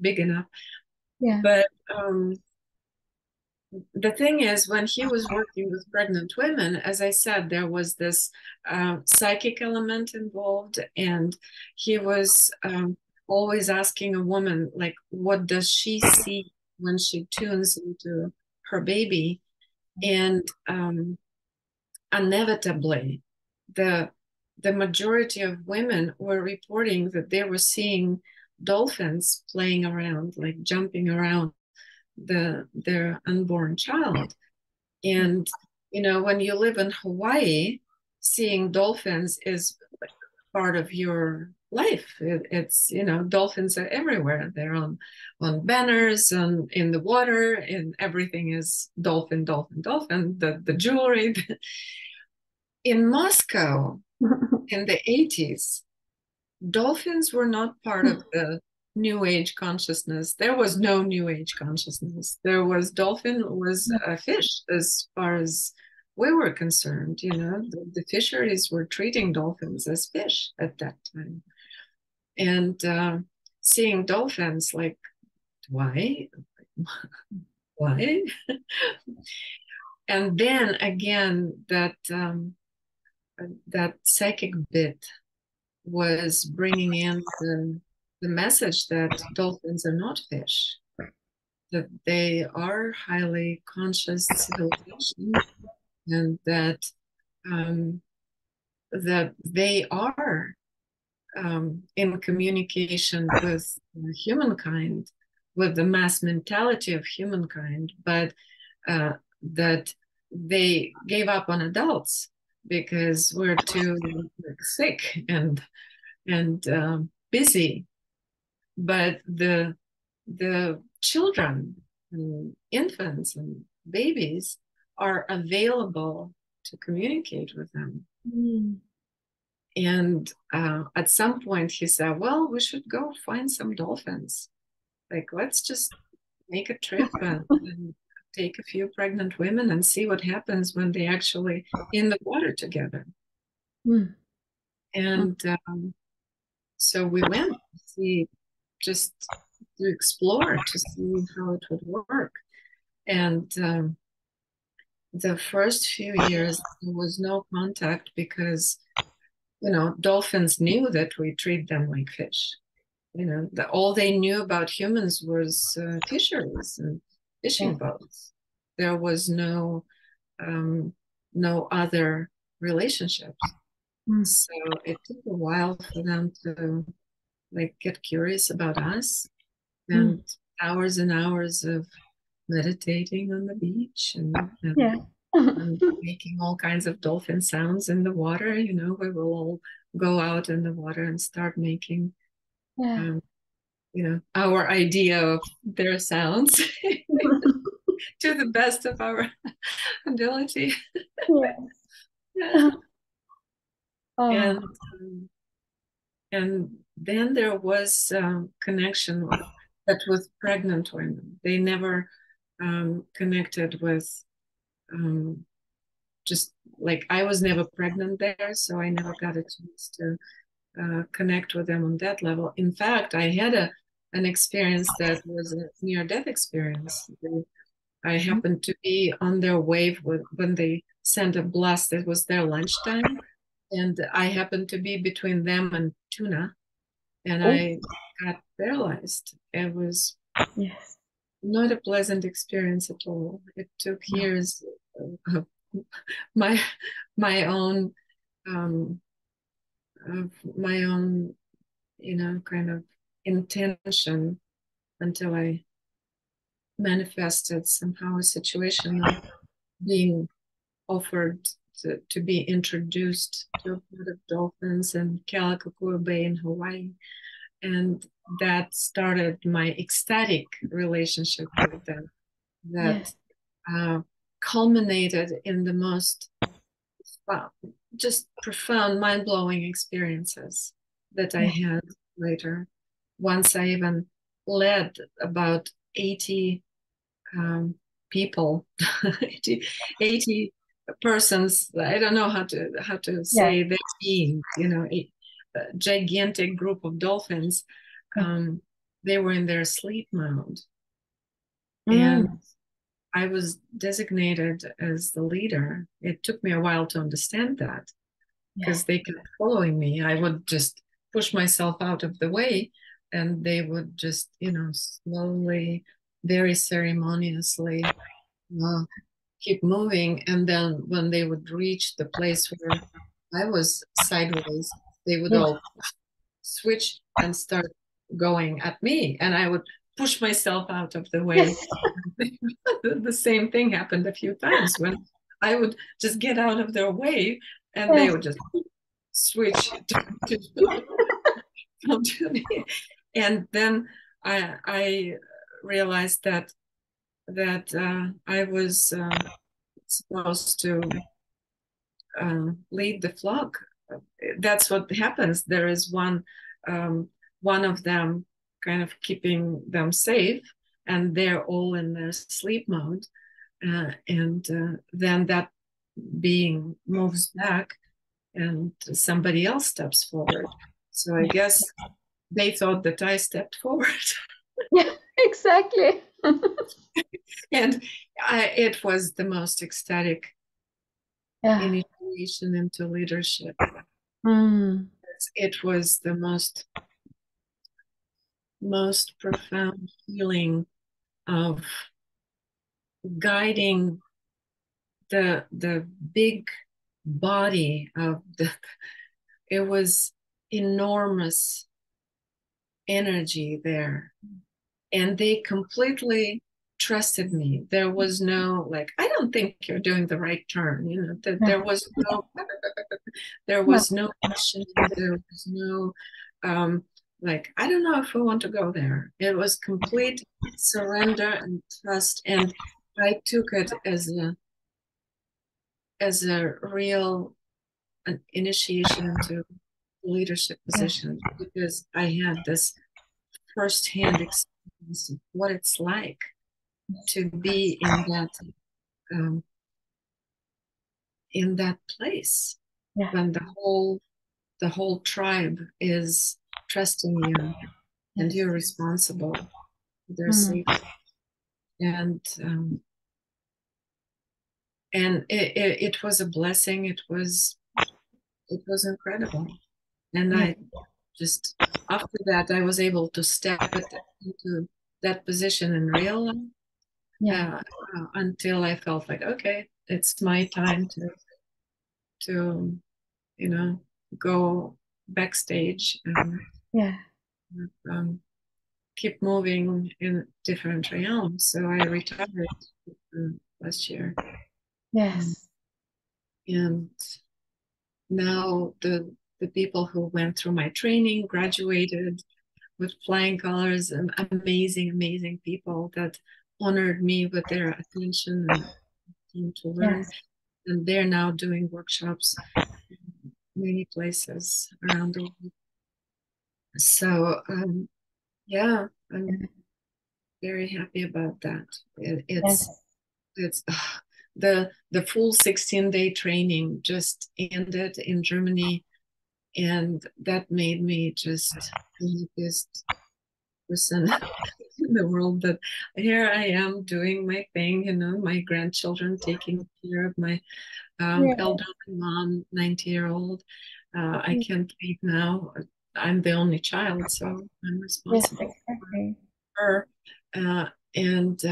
big enough. Yeah. But the thing is, when he was working with pregnant women, as I said, there was this psychic element involved, and he was always asking a woman, like, what does she see when she tunes into her baby? And inevitably, the majority of women were reporting that they were seeing dolphins playing around, like jumping around their unborn child. And when you live in Hawaii, seeing dolphins is part of your life. It's dolphins are everywhere. They're on banners and in the water, and everything is dolphin, dolphin, dolphin. The jewelry. In Moscow in the 80s, dolphins were not part of the New Age consciousness. There was no New Age consciousness. Dolphin was a fish as far as we were concerned. The fisheries were treating dolphins as fish at that time. And seeing dolphins, like, why? why. And then again, that psychic bit was bringing in the message that dolphins are not fish, that they are highly conscious civilization, and that that they are in communication with humankind, with the mass mentality of humankind, but that they gave up on adults because we're too sick and busy. But the children and infants and babies are available to communicate with them. And at some point he said, well, we should go find some dolphins. Like, let's just make a trip and take a few pregnant women and see what happens when they actually in the water together. And so we went to see, just to explore, to see how it would work. And the first few years there was no contact because, you know, dolphins knew that we treat them like fish. You know, all they knew about humans was fisheries and fishing boats. There was no other relationships. So it took a while for them to like get curious about us, and hours and hours of meditating on the beach and making all kinds of dolphin sounds in the water. You know, we will all go out in the water and start making you know, our idea of their sounds to the best of our ability. And then there was connection with pregnant women. They never connected with just like, I was never pregnant there, so I never got a chance to connect with them on that level. In fact, I had an experience that was a near-death experience. I happened to be on their wave when they sent a blast. It was their lunchtime, and I happened to be between them and tuna, and I got paralyzed. It was not a pleasant experience at all. It took years of my own you know, kind of intention until I manifested somehow a situation of being offered to be introduced to a lot of dolphins in Kealakekua Bay in Hawaii. And that started my ecstatic relationship with them that culminated in the most just profound, mind-blowing experiences that I had later. Once I even led about 80 people, 80 persons. I don't know how to say their being, you know, a gigantic group of dolphins. They were in their sleep mode. And I was designated as the leader. It took me a while to understand that because they kept following me. I would just push myself out of the way, and they would just, you know, slowly, very ceremoniously keep moving. And then when they would reach the place where I was sideways, they would all switch and start going at me, and I would push myself out of the way. The same thing happened a few times when I would just get out of their way, and they would just switch to me. And then I realized that I was supposed to lead the flock. That's what happens. There is one of them kind of keeping them safe, and they're all in their sleep mode. And then that being moves back, and somebody else steps forward. So I guess they thought that I stepped forward. Exactly. And it was the most ecstatic Yeah. initiation into leadership. Mm. It was the most profound feeling of guiding the big body of the, it was enormous energy there, and they completely trusted me. There was no like, I don't think you're doing the right turn, you know, that Yeah. there was no there No. was no questioning, there was no like, I don't know if we want to go there. It was complete surrender and trust, and I took it as a real an initiation into leadership Yeah. position, because I had this firsthand experience of what it's like to be um, in that place Yeah. when the whole tribe is trusting you and Yes. you're responsible for their Mm. safety. And it was a blessing. It was incredible. And Yeah. I just, after that, I was able to step into that position in real life, Yeah. uh, until I felt like, okay, it's my time to you know, go backstage and Yeah. um, keep moving in different realms. So I retired last year. Um, Yes. and now the people who went through my training graduated with flying colors, and amazing people that honored me with their attention and came to learn. Yes. And they're now doing workshops in many places around the world. So yeah, I'm very happy about that. Yes. It's the full 16-day training just ended in Germany, and that made me just the happiest person in the world. That here I am doing my thing, you know, my grandchildren, taking care of my Yeah. elderly mom, 90-year-old. I can't leave now. I'm the only child, so I'm Yes. responsible Exactly. for her, and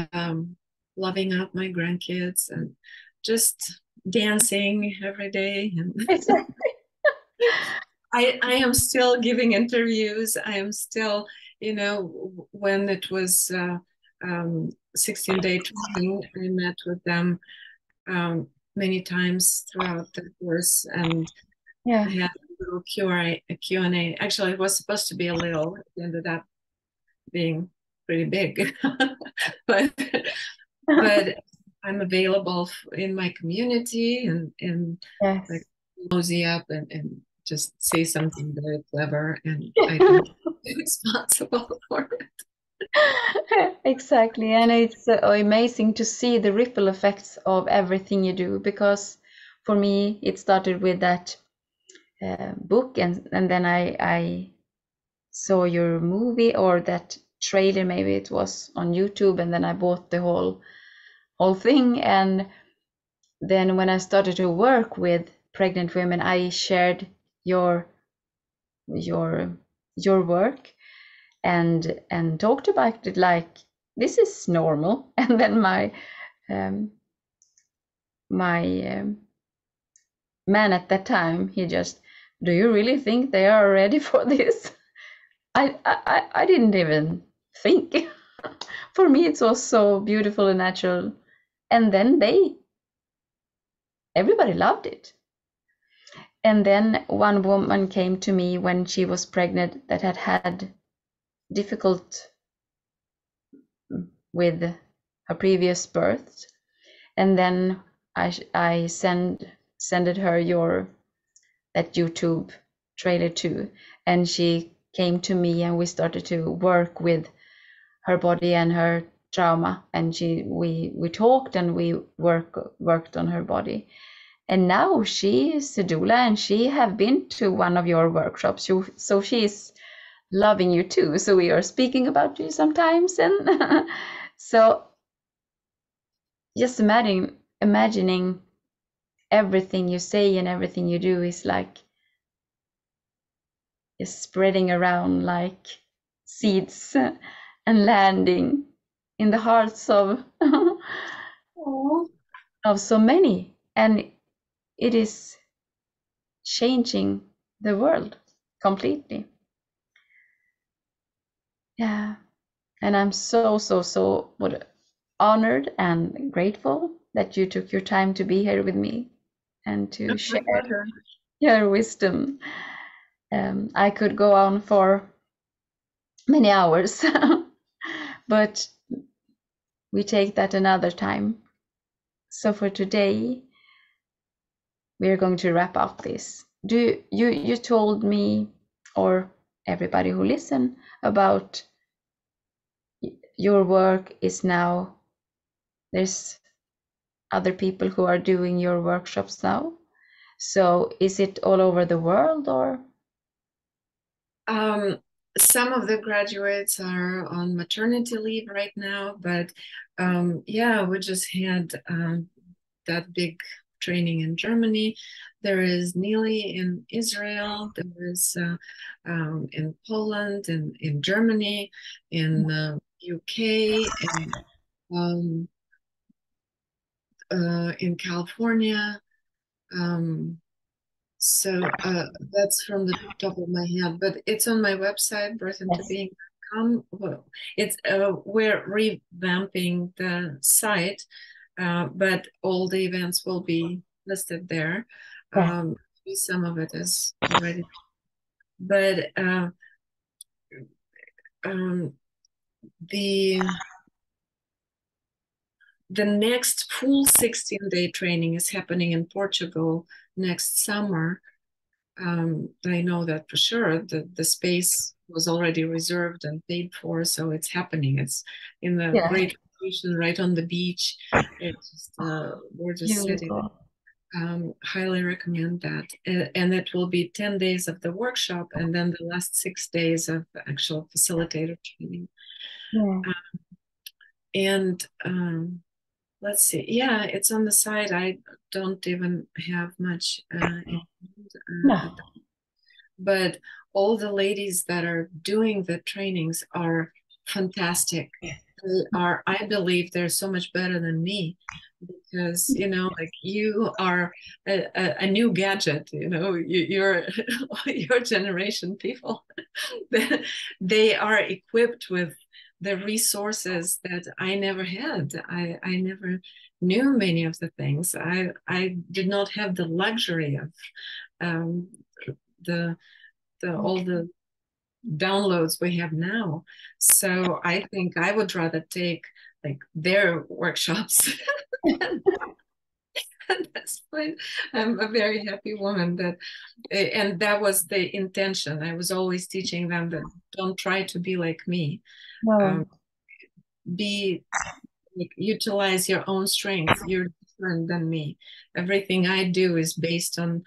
loving up my grandkids and just dancing every day. And Exactly. I am still giving interviews. I am still, you know, when it was 16-day training, I met with them many times throughout the course, and Yeah. I had a little Q&A. Actually, it was supposed to be a little. It ended up being pretty big, but but I'm available in my community, and like Yes. mosey up and just say something very clever, and I don't be responsible for it. Exactly. And it's amazing to see the ripple effects of everything you do, because for me, it started with that book, and then I saw your movie, or that trailer, maybe it was on YouTube, and then I bought the whole thing. And then when I started to work with pregnant women, I shared your your your work, and talked about it like this is normal. And then um, my man at that time, he just, do you really think they are ready for this? I didn't even think. For me, it was so beautiful and natural. And then everybody loved it. And then one woman came to me when she was pregnant, that had difficult with her previous birth. And then I sended her that YouTube trailer too. And she came to me, and we started to work with her body and her trauma. And we talked, and we worked on her body. And now she is a doula, and she have been to one of your workshops. So she's loving you too. So we are speaking about you sometimes, and so just imagining everything you say and everything you do is spreading around like seeds and landing in the hearts of of so many, and it is changing the world completely. Yeah, and I'm so honored and grateful that you took your time to be here with me and to share your wisdom. I could go on for many hours, but we take that another time. So for today, we're going to wrap up this. You told me, or everybody who listen, about your work is now, there's other people who are doing your workshops now. So is it all over the world, or? Some of the graduates are on maternity leave right now, but yeah, we just had that big training in Germany. There is nearly in Israel, there is in Poland, and in Germany, in UK, and in California. So that's from the top of my head, but it's on my website, birthintobeing.com. Well, it's we're revamping the site, but all the events will be listed there. Some of it is already, but the next full 16-day training is happening in Portugal next summer. I know that for sure. The space was already reserved and paid for, so it's happening. It's in the great location right on the beach. It's just a gorgeous city. Highly recommend that. And it will be 10 days of the workshop and then the last 6 days of actual facilitator training. Let's see. Yeah, it's on the site. I don't even have much but all the ladies that are doing the trainings are fantastic. I believe they're so much better than me, because like you are a new gadget. You're your generation people. They are equipped with the resources that I never had. I never knew many of the things. I did not have the luxury of all the downloads we have now. So I think I would rather take like their workshops. That's fine. I'm a very happy woman and that was the intention. I was always teaching them that don't try to be like me. Utilize your own strength. You're different than me. Everything I do is based on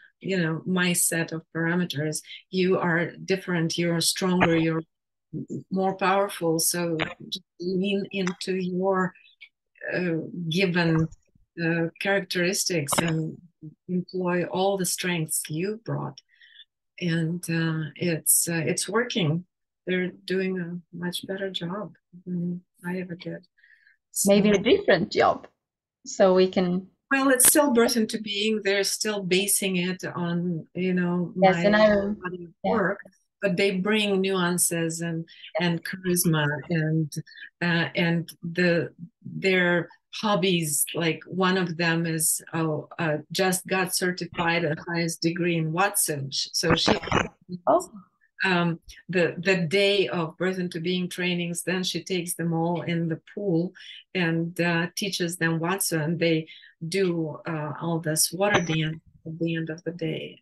my set of parameters. You are different. You're stronger. You're more powerful. So just lean into your given characteristics and employ all the strengths you brought. And it's working. They're doing a much better job than I ever did. So, maybe a different job, so we can. Well, it's still birth into being. They're still basing it on my body of work, but they bring nuances and charisma and their hobbies. Like one of them is just got certified at highest degree in Watson, so she. The day of birth into being trainings, then she takes them all in the pool and teaches them Watson. They do all this water dance at the end of the day.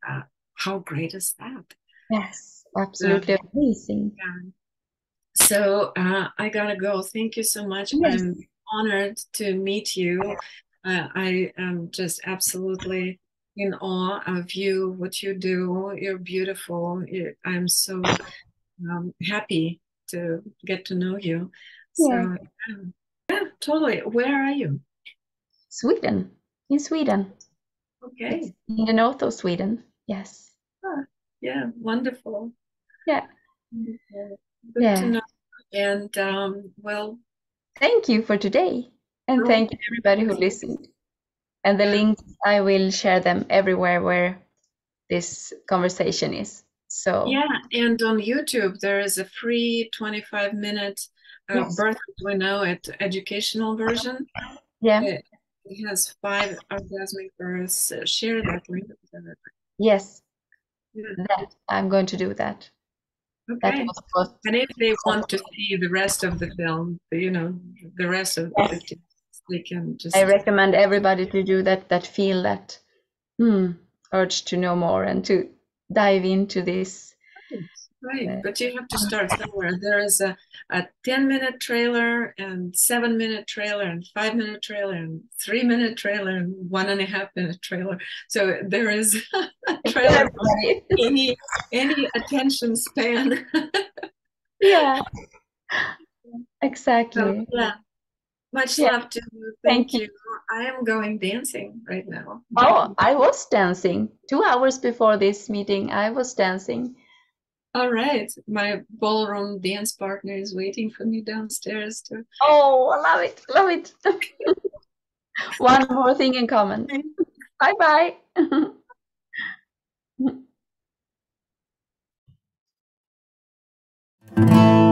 How great is that? Yes, absolutely amazing. So I gotta go. Thank you so much. Yes. I'm honored to meet you. I am just absolutely in awe of you, what you do. You're beautiful. I'm so happy to get to know you. Yeah. So yeah, totally. Where are you? Sweden. In Sweden. Okay. It's in the north of Sweden. Yes. Yeah, wonderful. Yeah. Good to know. And well, thank you for today. And thank you everybody who listened. And the links, I will share them everywhere where this conversation is. So yeah, and on YouTube there is a free 25-minute Birth as We Know It educational version. Yeah. It has 5 orgasmic births. Share that link with everybody. Yes. That I'm going to do that. Okay. And if they want to see the rest of the film, the rest of the 50, they can just. I recommend everybody to do that feel that urge to know more and to dive into this. Right, but you have to start somewhere. There is a 10-minute trailer and 7-minute trailer and 5-minute trailer and 3-minute trailer and 1.5-minute trailer. So there is a trailer for any attention span. Yeah, exactly. So, yeah, much love to you. Thank you. I am going dancing right now. Oh, I was dancing 2 hours before this meeting. I was dancing. All right, my ballroom dance partner is waiting for me downstairs too. Oh, I love it, love it. One more thing in common. Bye bye.